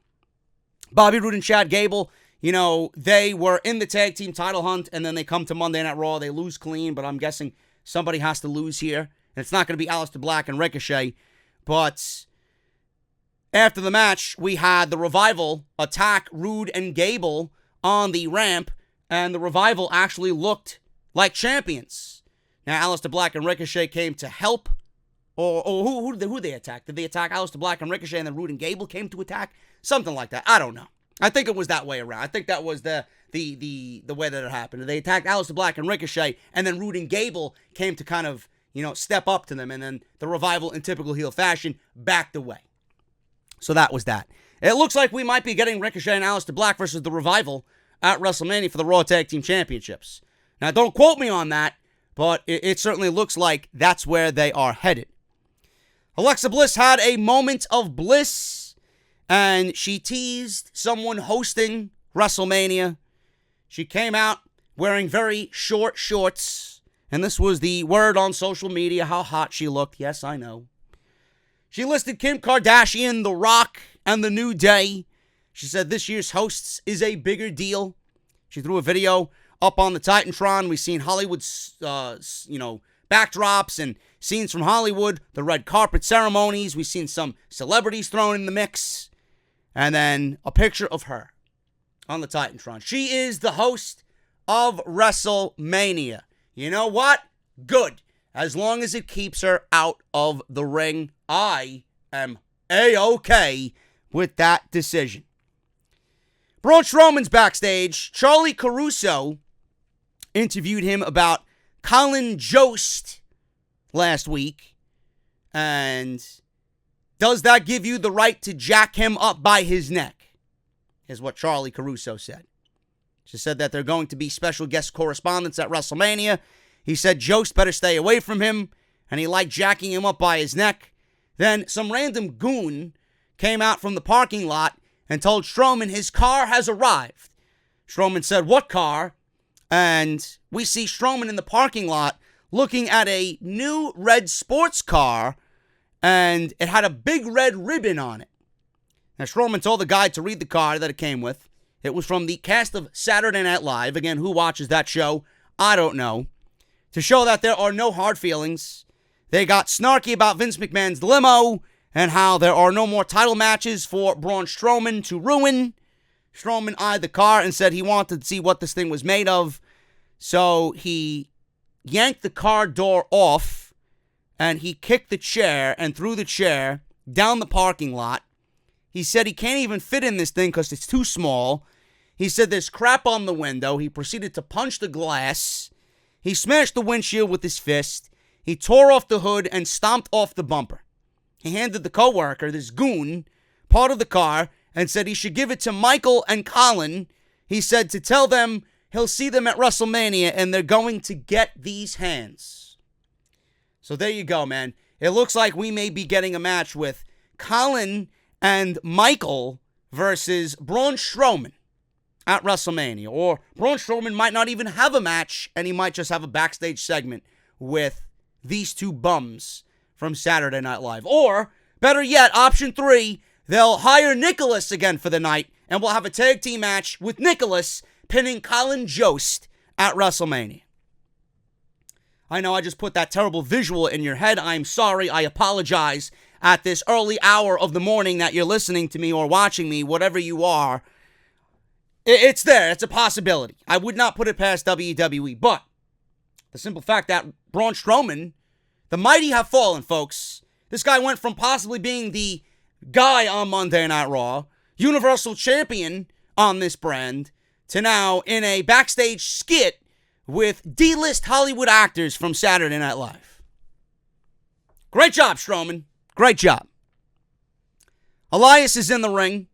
Bobby Roode and Chad Gable, they were in the tag team title hunt, and then they come to Monday Night Raw. They lose clean, but I'm guessing somebody has to lose here. And it's not going to be Aleister Black and Ricochet. But after the match, we had the Revival attack Roode and Gable on the ramp, and the Revival actually looked like champions. Now, Aleister Black and Ricochet came to help. Or who did they attack? Did they attack Aleister Black and Ricochet, and then Roode and Gable came to attack? Something like that. I don't know. I think it was that way around. I think that was the way that it happened. They attacked Aleister Black and Ricochet, and then Roode and Gable came to kind of, step up to them, and then the Revival, in typical heel fashion, backed away. So that was that. It looks like we might be getting Ricochet and Aleister Black versus the Revival at WrestleMania for the Raw Tag Team Championships. Now, don't quote me on that, but it certainly looks like that's where they are headed. Alexa Bliss had a moment of bliss, and she teased someone hosting WrestleMania. She came out wearing very short shorts, and this was the word on social media, how hot she looked. Yes, I know. She listed Kim Kardashian, The Rock, and The New Day. She said this year's hosts is a bigger deal. She threw a video up on the Titantron. We've seen Hollywood's, backdrops and scenes from Hollywood, the red carpet ceremonies. We've seen some celebrities thrown in the mix. And then a picture of her on the Titantron. She is the host of WrestleMania. You know what? Good. As long as it keeps her out of the ring, I am A-OK with that decision. Braun Strowman's backstage. Charlie Caruso interviewed him about Colin Jost last week. And does that give you the right to jack him up by his neck? Is what Charlie Caruso said. She said that they're going to be special guest correspondents at WrestleMania. He said Jost better stay away from him, and he liked jacking him up by his neck. Then some random goon came out from the parking lot and told Strowman his car has arrived. Strowman said, "What car?" And we see Strowman in the parking lot looking at a new red sports car, and it had a big red ribbon on it. Now, Strowman told the guy to read the card that it came with. It was from the cast of Saturday Night Live. Again, who watches that show? I don't know. To show that there are no hard feelings. They got snarky about Vince McMahon's limo and how there are no more title matches for Braun Strowman to ruin. Strowman eyed the car and said he wanted to see what this thing was made of. So he yanked the car door off and he kicked the chair and threw the chair down the parking lot. He said he can't even fit in this thing because it's too small. He said there's crap on the window. He proceeded to punch the glass. He smashed the windshield with his fist. He tore off the hood and stomped off the bumper. He handed the coworker, this goon, part of the car and said he should give it to Michael and Colin. He said to tell them he'll see them at WrestleMania and they're going to get these hands. So there you go, man. It looks like we may be getting a match with Colin and Michael versus Braun Strowman at WrestleMania. Or Braun Strowman might not even have a match, and he might just have a backstage segment with these two bums from Saturday Night Live. Or, better yet, option 3, they'll hire Nicholas again for the night, and we'll have a tag team match with Nicholas pinning Colin Jost at WrestleMania. I know I just put that terrible visual in your head. I'm sorry. I apologize. At this early hour of the morning that you're listening to me or watching me, whatever you are, it's there. It's a possibility. I would not put it past WWE, but the simple fact that Braun Strowman, the mighty have fallen, folks. This guy went from possibly being the guy on Monday Night Raw, Universal Champion on this brand, to now in a backstage skit with D-list Hollywood actors from Saturday Night Live. Great job, Strowman. Great job. Elias is in the ring.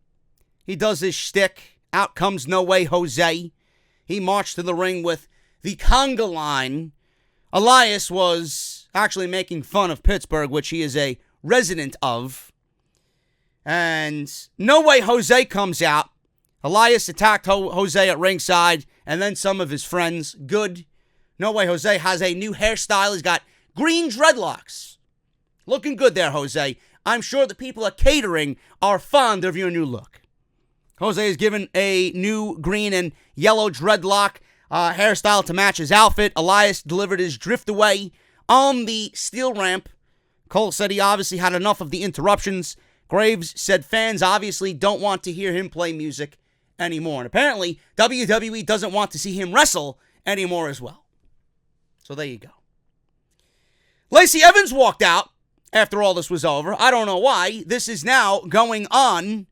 He does his shtick. Out comes No Way Jose. He marched to the ring with the conga line. Elias was actually making fun of Pittsburgh, which he is a resident of. And No Way Jose comes out. Elias attacked Jose at ringside, and then some of his friends. Good. No way, Jose has a new hairstyle. He's got green dreadlocks. Looking good there, Jose. I'm sure the people at catering are fond of your new look. Jose is given a new green and yellow dreadlock hairstyle to match his outfit. Elias delivered his drift away on the steel ramp. Cole said he obviously had enough of the interruptions. Graves said fans obviously don't want to hear him play music anymore. And apparently, WWE doesn't want to see him wrestle anymore as well. So there you go. Lacey Evans walked out after all this was over. I don't know why. This is now going on.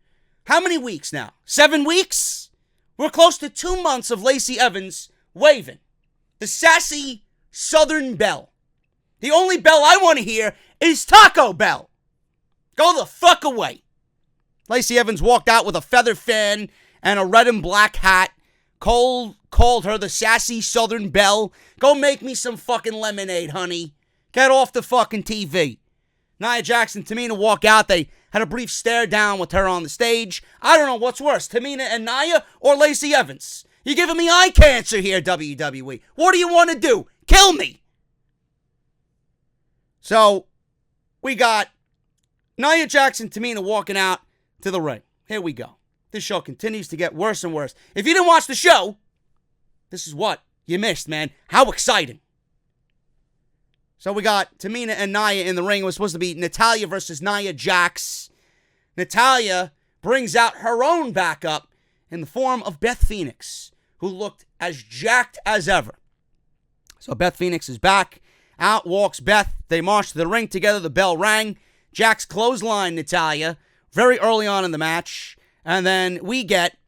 How many weeks now? 7 weeks? We're close to 2 months of Lacey Evans waving. The sassy Southern Belle. The only bell I want to hear is Taco Bell. Go the fuck away. Lacey Evans walked out with a feather fan and a red and black hat. Cole called her the sassy Southern Belle. Go make me some fucking lemonade, honey. Get off the fucking TV. Nia Jax and Tamina walk out. They had a brief stare down with her on the stage. I don't know what's worse, Tamina and Nia or Lacey Evans. You're giving me eye cancer here, WWE. What do you want to do? Kill me. So, we got Nia Jax and Tamina walking out to the ring. Here we go. This show continues to get worse and worse. If you didn't watch the show, this is what you missed, man. How exciting. So we got Tamina and Nia in the ring. It was supposed to be Natalya versus Nia Jax. Natalya brings out her own backup in the form of Beth Phoenix, who looked as jacked as ever. So Beth Phoenix is back. Out walks Beth. They march to the ring together. The bell rang. Jax clotheslined Natalya very early on in the match. And then we get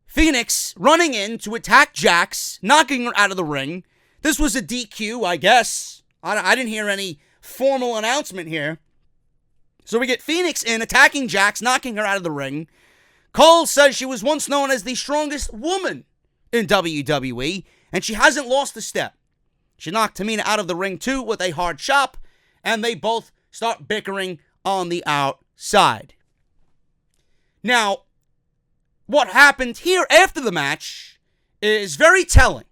Phoenix running in to attack Jax, knocking her out of the ring. This was a DQ, I guess. I didn't hear any formal announcement here. So we get Phoenix in, attacking Jax, knocking her out of the ring. Cole says she was once known as the strongest woman in WWE, and she hasn't lost a step. She knocked Tamina out of the ring, too, with a hard chop, and they both start bickering on the outside. Now, what happened here after the match is very telling.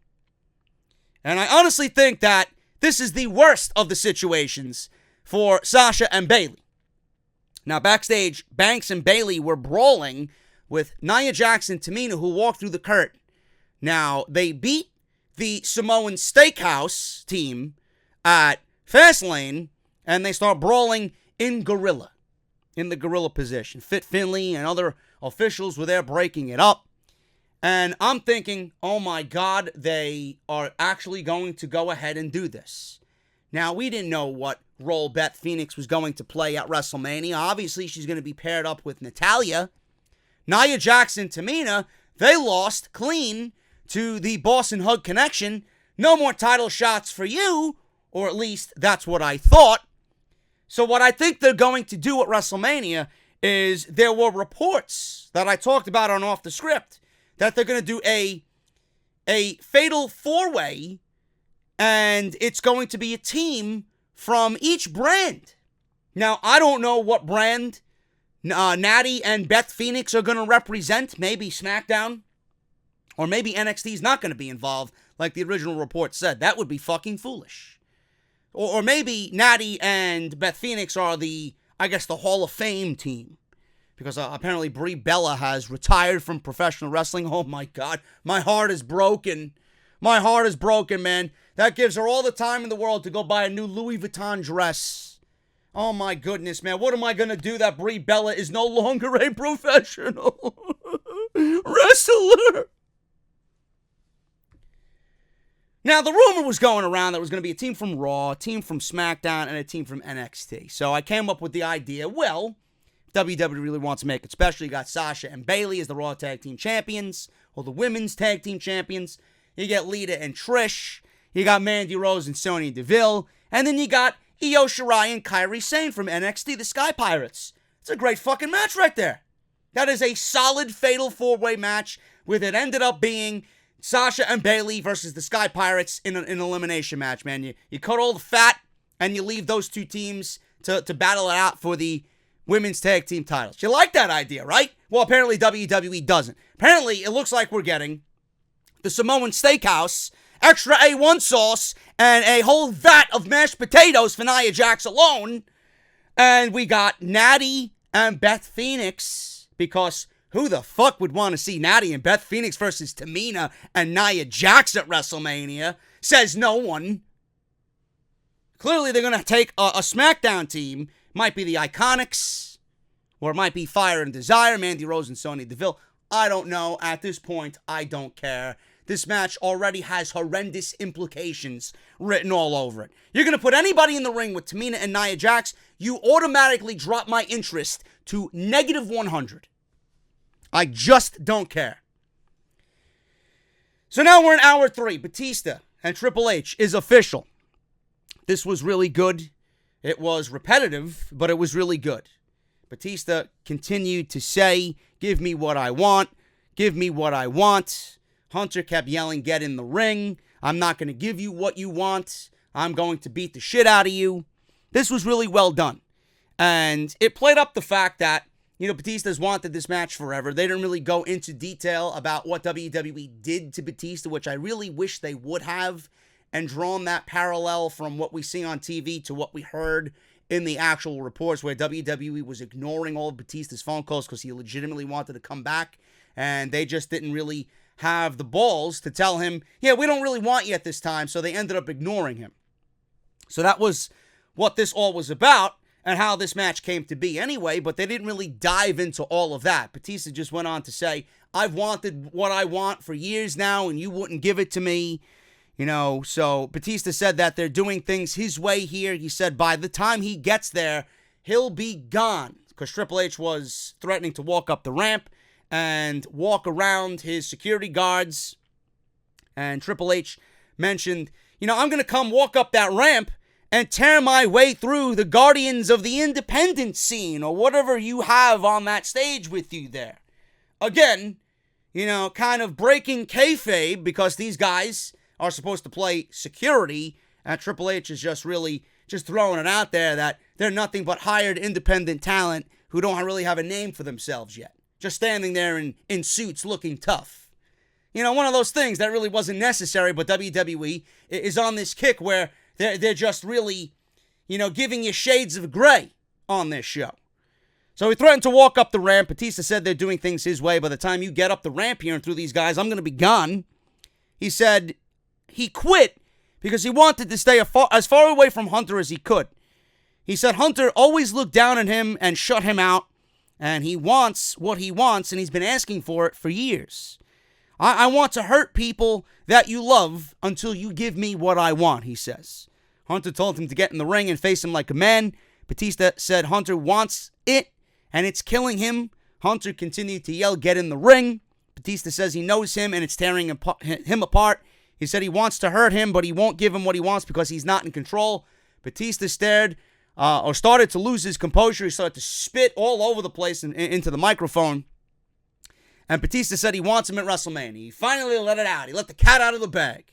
And I honestly think that this is the worst of the situations for Sasha and Bayley. Now, backstage, Banks and Bayley were brawling with Nia Jax and Tamina, who walked through the curtain. Now, they beat the Samoan Steakhouse team at Fastlane, and they start brawling in the gorilla position. Fit Finlay and other officials were there breaking it up. And I'm thinking, oh my God, they are actually going to go ahead and do this. Now, we didn't know what role Beth Phoenix was going to play at WrestleMania. Obviously, she's going to be paired up with Natalya. Nia Jax and Tamina, they lost clean to the Boston Hug Connection. No more title shots for you, or at least that's what I thought. So what I think they're going to do at WrestleMania is there were reports that I talked about on Off the Script that they're going to do a fatal four-way, and it's going to be a team from each brand. Now, I don't know what brand Natty and Beth Phoenix are going to represent. Maybe Smackdown, or maybe NXT is not going to be involved, like the original report said. That would be fucking foolish. Or maybe Natty and Beth Phoenix are the Hall of Fame team. Because apparently Brie Bella has retired from professional wrestling. Oh my God, my heart is broken. My heart is broken, man. That gives her all the time in the world to go buy a new Louis Vuitton dress. Oh my goodness, man. What am I going to do that Brie Bella is no longer a professional wrestler? Now, the rumor was going around that it was going to be a team from Raw, a team from SmackDown, and a team from NXT. So I came up with the idea, well, WWE really wants to make it special. You got Sasha and Bayley as the Raw Tag Team Champions, or the Women's Tag Team Champions. You get Lita and Trish. You got Mandy Rose and Sonya Deville. And then you got Io Shirai and Kairi Sane from NXT, the Sky Pirates. It's a great fucking match right there. That is a solid fatal four-way match, with it ended up being Sasha and Bayley versus the Sky Pirates in an elimination match, man. You cut all the fat, and you leave those two teams to battle it out for the women's tag team titles. You like that idea, right? Well, apparently WWE doesn't. Apparently, it looks like we're getting the Samoan Steakhouse, extra A1 sauce, and a whole vat of mashed potatoes for Nia Jax alone. And we got Natty and Beth Phoenix, because who the fuck would want to see Natty and Beth Phoenix versus Tamina and Nia Jax at WrestleMania? Says no one. Clearly, they're going to take a Smackdown team. Might be the Iconics, or it might be Fire and Desire, Mandy Rose and Sonya Deville. I don't know. At this point, I don't care. This match already has horrendous implications written all over it. You're going to put anybody in the ring with Tamina and Nia Jax, you automatically drop my interest to negative 100. I just don't care. So now we're in hour 3. Batista and Triple H is official. This was really good. It was repetitive, but it was really good. Batista continued to say, give me what I want. Give me what I want. Hunter kept yelling, get in the ring. I'm not going to give you what you want. I'm going to beat the shit out of you. This was really well done. And it played up the fact that, Batista's wanted this match forever. They didn't really go into detail about what WWE did to Batista, which I really wish they would have, and drawn that parallel from what we see on TV to what we heard in the actual reports, where WWE was ignoring all of Batista's phone calls because he legitimately wanted to come back, and they just didn't really have the balls to tell him, yeah, we don't really want you at this time, so they ended up ignoring him. So that was what this all was about, and how this match came to be anyway, but they didn't really dive into all of that. Batista just went on to say, I've wanted what I want for years now, and you wouldn't give it to me. So Batista said that they're doing things his way here. He said by the time he gets there, he'll be gone, because Triple H was threatening to walk up the ramp and walk around his security guards. And Triple H mentioned, I'm going to come walk up that ramp and tear my way through the Guardians of the Independent scene, or whatever you have on that stage with you there. Again, kind of breaking kayfabe, because these guys are supposed to play security, and Triple H is just throwing it out there that they're nothing but hired independent talent who don't really have a name for themselves yet. Just standing there in suits looking tough. One of those things that really wasn't necessary, but WWE is on this kick where they're just really, giving you shades of gray on this show. So he threatened to walk up the ramp. Batista said they're doing things his way. By the time you get up the ramp here and through these guys, I'm going to be gone. He said he quit because he wanted to stay as far away from Hunter as he could. He said Hunter always looked down at him and shut him out, and he wants what he wants, and he's been asking for it for years. I want to hurt people that you love until you give me what I want, he says. Hunter told him to get in the ring and face him like a man. Batista said Hunter wants it, and it's killing him. Hunter continued to yell, get in the ring. Batista says he knows him, and it's tearing him apart. He said he wants to hurt him, but he won't give him what he wants because he's not in control. Batista started to lose his composure. He started to spit all over the place into the microphone. And Batista said he wants him at WrestleMania. He finally let it out. He let the cat out of the bag.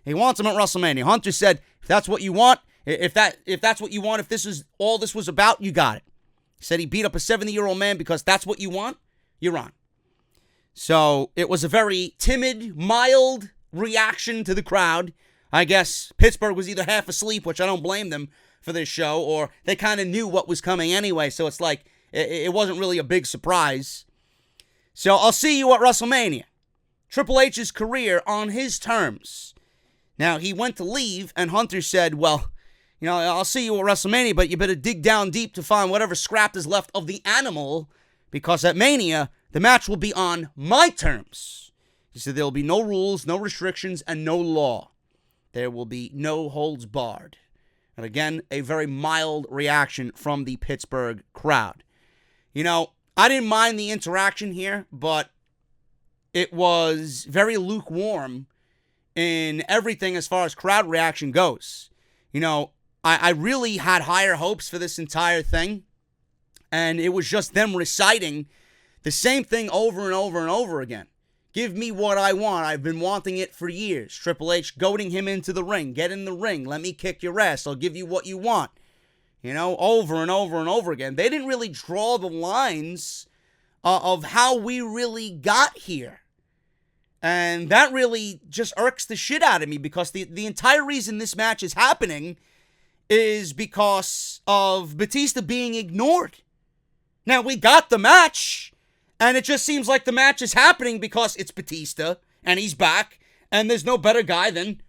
He wants him at WrestleMania. Hunter said, if that's what you want, if that's what you want, if this is all this was about, you got it. He said he beat up a 70-year-old man because that's what you want, you're on. So it was a very timid, mild reaction to the crowd. I guess Pittsburgh was either half asleep, which I don't blame them for this show, or they kind of knew what was coming anyway, so it's like it wasn't really a big surprise. So I'll see you at WrestleMania. Triple H's career on his terms. Now, he went to leave, and Hunter said, well, I'll see you at WrestleMania, but you better dig down deep to find whatever scrap is left of the animal, because at Mania, the match will be on my terms. He said there will be no rules, no restrictions, and no law. There will be no holds barred. And again, a very mild reaction from the Pittsburgh crowd. I didn't mind the interaction here, but it was very lukewarm in everything as far as crowd reaction goes. I really had higher hopes for this entire thing, and it was just them reciting the same thing over and over and over again. Give me what I want. I've been wanting it for years. Triple H goading him into the ring. Get in the ring. Let me kick your ass. I'll give you what you want. over and over and over again. They didn't really draw the lines of how we really got here. And that really just irks the shit out of me, because the entire reason this match is happening is because of Batista being ignored. Now, we got the match, and it just seems like the match is happening because it's Batista, and he's back, and there's no better guy than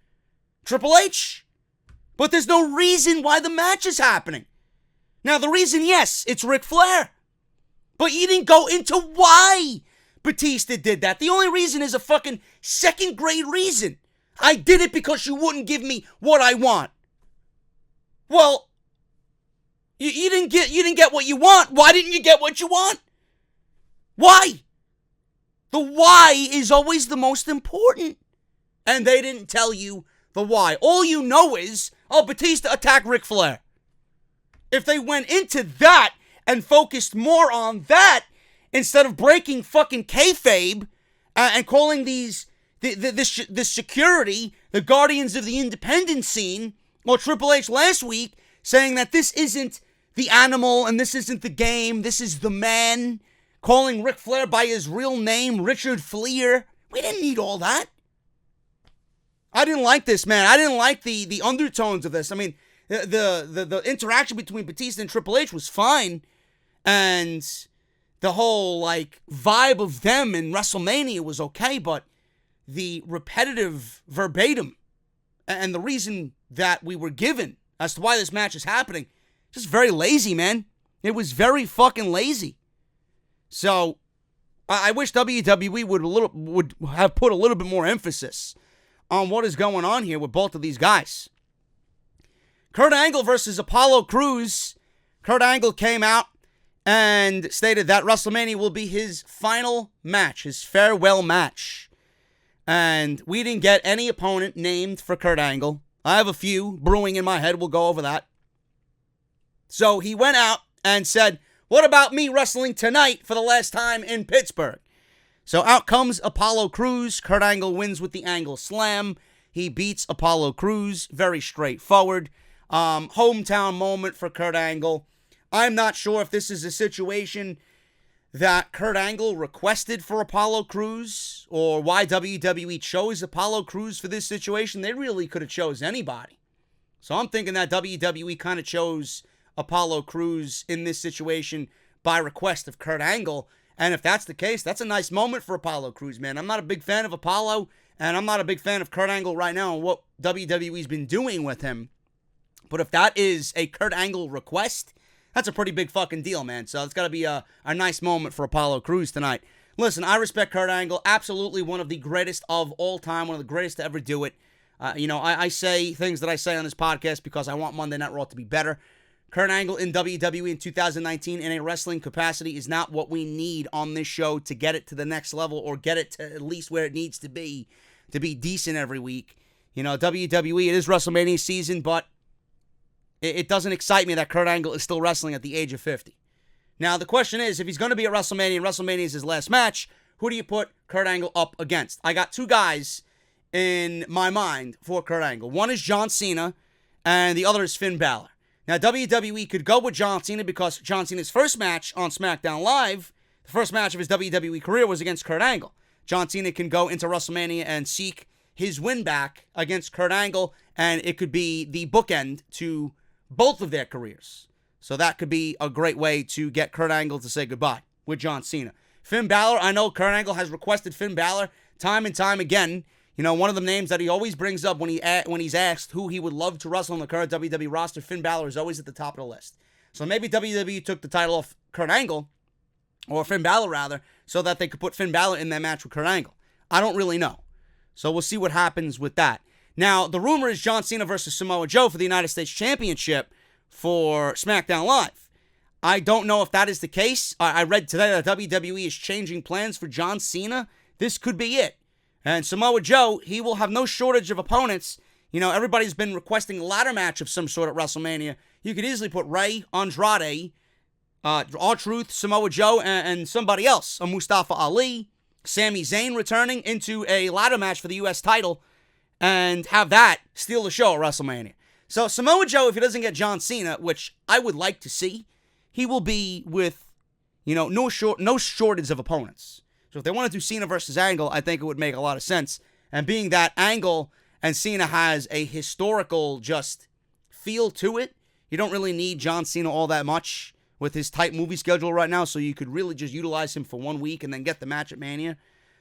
Triple H. But there's no reason why the match is happening. Now, the reason, yes, it's Ric Flair. But you didn't go into why Batista did that. The only reason is a fucking second-grade reason. I did it because you wouldn't give me what I want. Well, you didn't get what you want. Why didn't you get what you want? Why? The why is always the most important. And they didn't tell you the why. All you know is, Batista attacked Ric Flair. If they went into that and focused more on that, instead of breaking fucking kayfabe and calling this security the guardians of the independent scene, or Triple H last week saying that this isn't the animal and this isn't the game, this is the man, calling Ric Flair by his real name, Richard Fleer. We didn't need all that. I didn't like this, man. I didn't like the undertones of this. I mean, the interaction between Batista and Triple H was fine, and the whole vibe of them in WrestleMania was okay, but the repetitive verbatim and the reason that we were given as to why this match is happening, just very lazy, man. It was very fucking lazy. So I wish WWE would have put a little bit more emphasis on what is going on here with both of these guys. Kurt Angle versus Apollo Crews. Kurt Angle came out and stated that WrestleMania will be his final match, his farewell match. And we didn't get any opponent named for Kurt Angle. I have a few brewing in my head. We'll go over that. So he went out and said, what about me wrestling tonight for the last time in Pittsburgh? So out comes Apollo Crews. Kurt Angle wins with the Angle Slam. He beats Apollo Crews. Very straightforward. Hometown moment for Kurt Angle. I'm not sure if this is a situation that Kurt Angle requested for Apollo Crews, or why WWE chose Apollo Crews for this situation. They really could have chose anybody. So I'm thinking that WWE kind of chose Apollo Crews in this situation by request of Kurt Angle. And if that's the case, that's a nice moment for Apollo Crews, man. I'm not a big fan of Apollo, and I'm not a big fan of Kurt Angle right now and what WWE's been doing with him. But if that is a Kurt Angle request, that's a pretty big fucking deal, man. So it's got to be a nice moment for Apollo Crews tonight. Listen, I respect Kurt Angle. Absolutely one of the greatest of all time. One of the greatest to ever do it. I say things that I say on this podcast because I want Monday Night Raw to be better. Kurt Angle in WWE in 2019 in a wrestling capacity is not what we need on this show to get it to the next level, or get it to at least where it needs to be decent every week. WWE, it is WrestleMania season, but it doesn't excite me that Kurt Angle is still wrestling at the age of 50. Now, the question is, if he's going to be at WrestleMania and WrestleMania is his last match, who do you put Kurt Angle up against? I got two guys in my mind for Kurt Angle. One is John Cena, and the other is Finn Balor. Now, WWE could go with John Cena because John Cena's first match on SmackDown Live, the first match of his WWE career, was against Kurt Angle. John Cena can go into WrestleMania and seek his win back against Kurt Angle, and it could be the bookend to both of their careers. So that could be a great way to get Kurt Angle to say goodbye with John Cena. Finn Balor, I know Kurt Angle has requested Finn Balor time and time again. One of the names that he always brings up when he's asked who he would love to wrestle on the current WWE roster, Finn Balor is always at the top of the list. So maybe WWE took the title off Kurt Angle, or Finn Balor rather, so that they could put Finn Balor in that match with Kurt Angle. I don't really know. So we'll see what happens with that. Now, the rumor is John Cena versus Samoa Joe for the United States Championship for SmackDown Live. I don't know if that is the case. I read today that WWE is changing plans for John Cena. This could be it. And Samoa Joe, he will have no shortage of opponents. Everybody's been requesting a ladder match of some sort at WrestleMania. You could easily put Rey, Andrade, R-Truth, Samoa Joe, and somebody else. A Mustafa Ali, Sami Zayn returning into a ladder match for the U.S. title, and have that steal the show at WrestleMania. So Samoa Joe, if he doesn't get John Cena, which I would like to see, he will be with, no shortage of opponents. So if they want to do Cena versus Angle, I think it would make a lot of sense. And being that Angle and Cena has a historical just feel to it, you don't really need John Cena all that much with his tight movie schedule right now, so you could really just utilize him for 1 week and then get the match at Mania.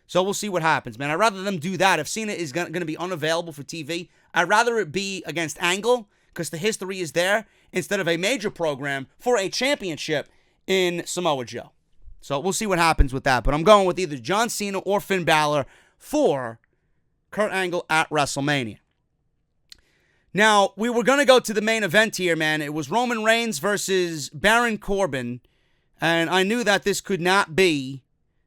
So we'll see what happens, man. I'd rather them do that. If Cena is going to be unavailable for TV, I'd rather it be against Angle, because the history is there, instead of a major program for a championship in Samoa Joe. So we'll see what happens with that. But I'm going with either John Cena or Finn Balor for Kurt Angle at WrestleMania. Now, we were going to go to the main event here, man. It was Roman Reigns versus Baron Corbin, and I knew that this could not be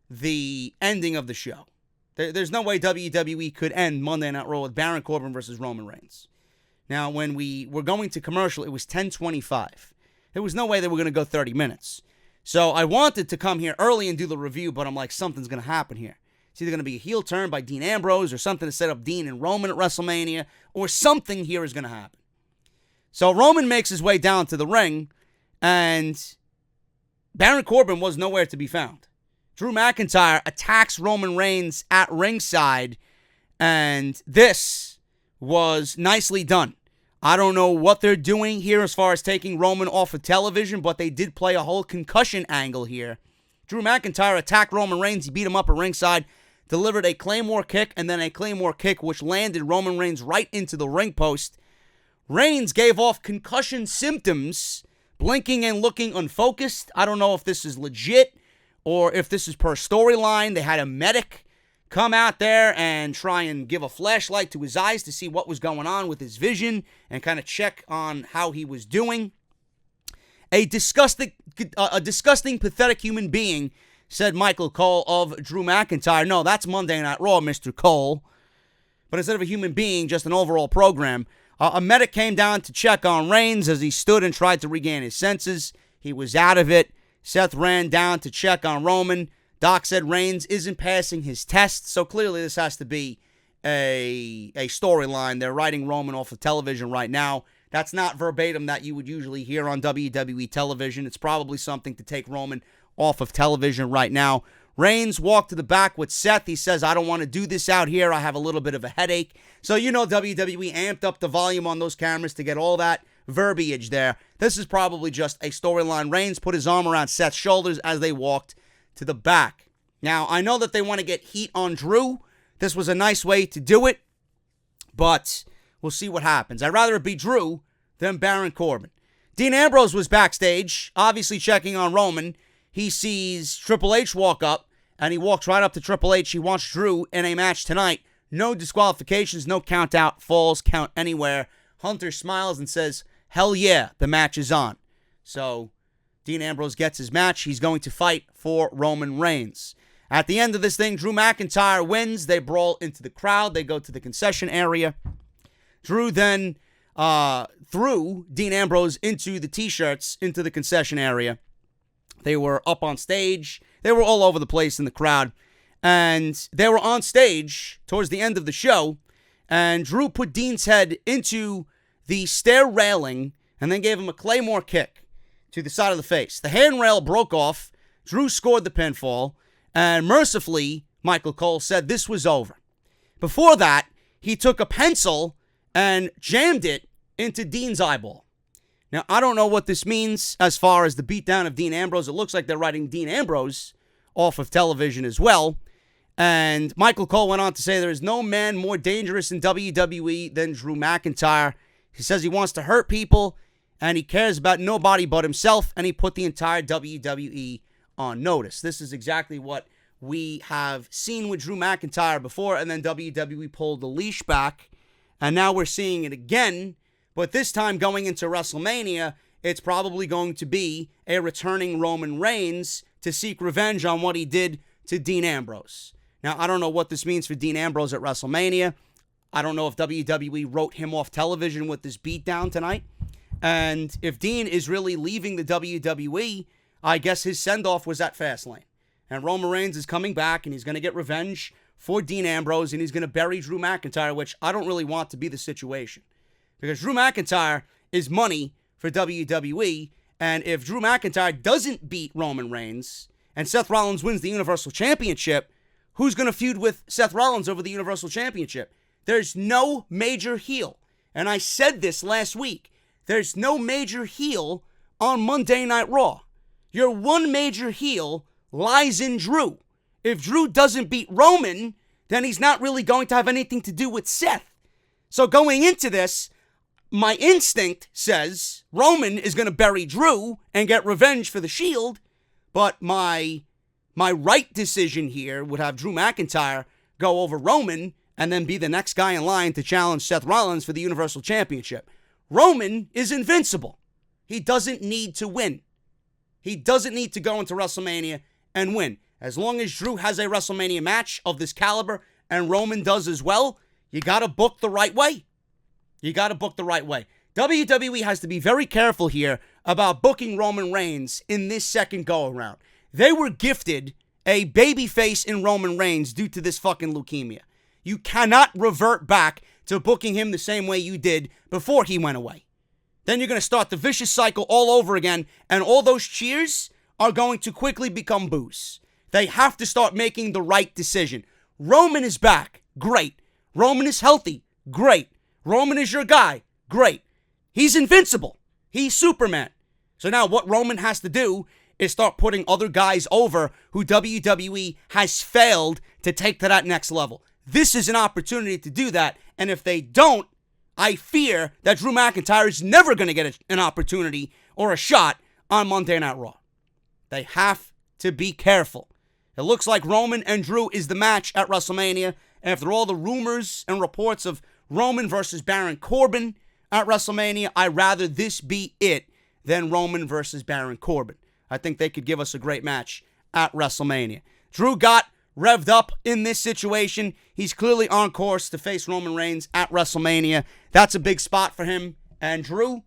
the ending of the show. There's no way WWE could end Monday Night Raw with Baron Corbin versus Roman Reigns. Now, when we were going to commercial, it was 10:25. There was no way they were going to go 30 minutes. So I wanted to come here early and do the review, but I'm like, something's going to happen here. It's either going to be a heel turn by Dean Ambrose or something to set up Dean and Roman at WrestleMania, or something here is going to happen. So Roman makes his way down to the ring, and Baron Corbin was nowhere to be found. Drew McIntyre attacks Roman Reigns at ringside, and this was nicely done. I don't know what they're doing here as far as taking Roman off of television, but they did play a whole concussion angle here. Drew McIntyre attacked Roman Reigns. He beat him up at ringside, delivered a Claymore kick, and then a Claymore kick, which landed Roman Reigns right into the ring post. Reigns gave off concussion symptoms, blinking and looking unfocused. I don't know if this is legit or if this is per storyline. They had a medic come out there and try and give a flashlight to his eyes to see what was going on with his vision and kind of check on how he was doing. A disgusting, pathetic human being, said Michael Cole of Drew McIntyre. No, that's Monday Night Raw, Mr. Cole. But instead of a human being, just an overall program. A medic came down to check on Reigns as he stood and tried to regain his senses. He was out of it. Seth ran down to check on Roman. Doc said Reigns isn't passing his test, so clearly this has to be a storyline. They're writing Roman off of television right now. That's not verbatim that you would usually hear on WWE television. It's probably something to take Roman off of television right now. Reigns walked to the back with Seth. He says, I don't want to do this out here. I have a little bit of a headache. So WWE amped up the volume on those cameras to get all that verbiage there. This is probably just a storyline. Reigns put his arm around Seth's shoulders as they walked to the back. Now, I know that they want to get heat on Drew. This was a nice way to do it, but we'll see what happens. I'd rather it be Drew than Baron Corbin. Dean Ambrose was backstage, obviously checking on Roman. He sees Triple H walk up, and he walks right up to Triple H. He wants Drew in a match tonight. No disqualifications, no count out, falls, count anywhere. Hunter smiles and says, hell yeah, the match is on. So Dean Ambrose gets his match. He's going to fight for Roman Reigns. At the end of this thing, Drew McIntyre wins. They brawl into the crowd. They go to the concession area. Drew then threw Dean Ambrose into the T-shirts into the concession area. They were up on stage. They were all over the place in the crowd. And they were on stage towards the end of the show. And Drew put Dean's head into the stair railing and then gave him a Claymore kick to the side of the face. The handrail broke off. Drew scored the pinfall. And mercifully, Michael Cole said this was over. Before that, he took a pencil and jammed it into Dean's eyeball. Now, I don't know what this means as far as the beatdown of Dean Ambrose. It looks like they're writing Dean Ambrose off of television as well. And Michael Cole went on to say there is no man more dangerous in WWE than Drew McIntyre. He says he wants to hurt people, and he cares about nobody but himself, and he put the entire WWE on notice. This is exactly what we have seen with Drew McIntyre before, and then WWE pulled the leash back, and now we're seeing it again. But this time going into WrestleMania, it's probably going to be a returning Roman Reigns to seek revenge on what he did to Dean Ambrose. Now, I don't know what this means for Dean Ambrose at WrestleMania. I don't know if WWE wrote him off television with this beatdown tonight. And if Dean is really leaving the WWE, I guess his send-off was at Fastlane. And Roman Reigns is coming back, and he's going to get revenge for Dean Ambrose, and he's going to bury Drew McIntyre, which I don't really want to be the situation. Because Drew McIntyre is money for WWE, and if Drew McIntyre doesn't beat Roman Reigns and Seth Rollins wins the Universal Championship, who's going to feud with Seth Rollins over the Universal Championship? There's no major heel. And I said this last week. There's no major heel on Monday Night Raw. Your one major heel lies in Drew. If Drew doesn't beat Roman, then he's not really going to have anything to do with Seth. So going into this, my instinct says Roman is going to bury Drew and get revenge for the Shield, but my right decision here would have Drew McIntyre go over Roman and then be the next guy in line to challenge Seth Rollins for the Universal Championship. Roman is invincible. He doesn't need to win. He doesn't need to go into WrestleMania and win. As long as Drew has a WrestleMania match of this caliber and Roman does as well, you got to book the right way. You got to book the right way. WWE has to be very careful here about booking Roman Reigns in this second go-around. They were gifted a babyface in Roman Reigns due to this fucking leukemia. You cannot revert back to booking him the same way you did before he went away. Then you're going to start the vicious cycle all over again, and all those cheers are going to quickly become boos. They have to start making the right decision. Roman is back. Great. Roman is healthy. Great. Roman is your guy. Great. He's invincible. He's Superman. So now what Roman has to do is start putting other guys over who WWE has failed to take to that next level. This is an opportunity to do that, and if they don't, I fear that Drew McIntyre is never going to get an opportunity or a shot on Monday Night Raw. They have to be careful. It looks like Roman and Drew is the match at WrestleMania. After all the rumors and reports of Roman versus Baron Corbin at WrestleMania, I'd rather this be it than Roman versus Baron Corbin. I think they could give us a great match at WrestleMania. Drew got revved up in this situation. He's clearly on course to face Roman Reigns at WrestleMania. That's a big spot for him. And Drew,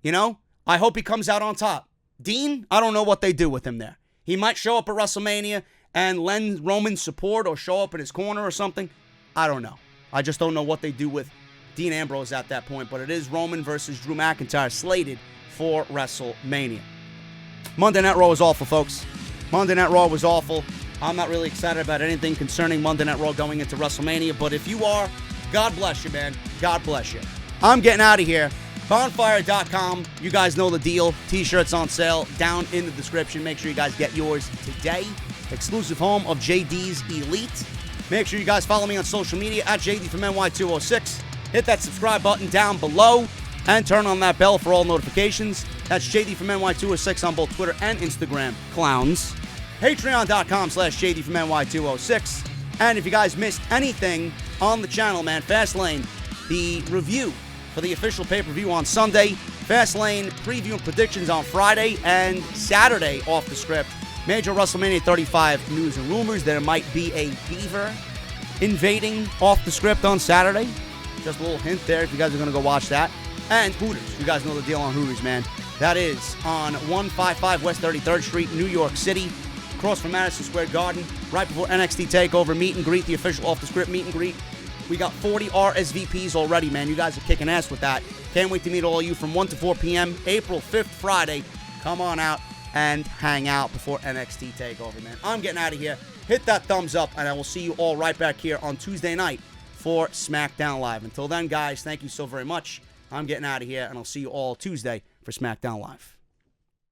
I hope he comes out on top. Dean, I don't know what they do with him there. He might show up at WrestleMania and lend Roman support or show up in his corner or something. I don't know. I just don't know what they do with Dean Ambrose at that point. But it is Roman versus Drew McIntyre slated for WrestleMania. Monday Night Raw was awful, folks. Monday Night Raw was awful. I'm not really excited about anything concerning Monday Night Raw going into WrestleMania. But if you are, God bless you, man. God bless you. I'm getting out of here. Bonfire.com. You guys know the deal. T-shirts on sale down in the description. Make sure you guys get yours today. Exclusive home of JD's Elite. Make sure you guys follow me on social media at JD from NY206. Hit that subscribe button down below and turn on that bell for all notifications. That's JD from NY206 on both Twitter and Instagram. Clowns. Patreon.com/JD from NY206. And if you guys missed anything on the channel, man, Fastlane, the review for the official pay-per-view on Sunday, Fastlane preview and predictions on Friday, and Saturday off the script. Major WrestleMania 35 news and rumors. There might be a beaver invading off the script on Saturday. Just a little hint there if you guys are going to go watch that. And Hooters. You guys know the deal on Hooters, man. That is on 155 West 33rd Street, New York City, across from Madison Square Garden, right before NXT TakeOver meet and greet, the official off the script meet and greet. We got 40 RSVPs already, man. You guys are kicking ass with that. Can't wait to meet all of you from 1 to 4 p.m. April 5th, Friday. Come on out and hang out before NXT TakeOver, man. I'm getting out of here. Hit that thumbs up, and I will see you all right back here on Tuesday night for Smackdown Live. Until then, guys, thank you so very much. I'm getting out of here, and I'll see you all Tuesday for Smackdown Live.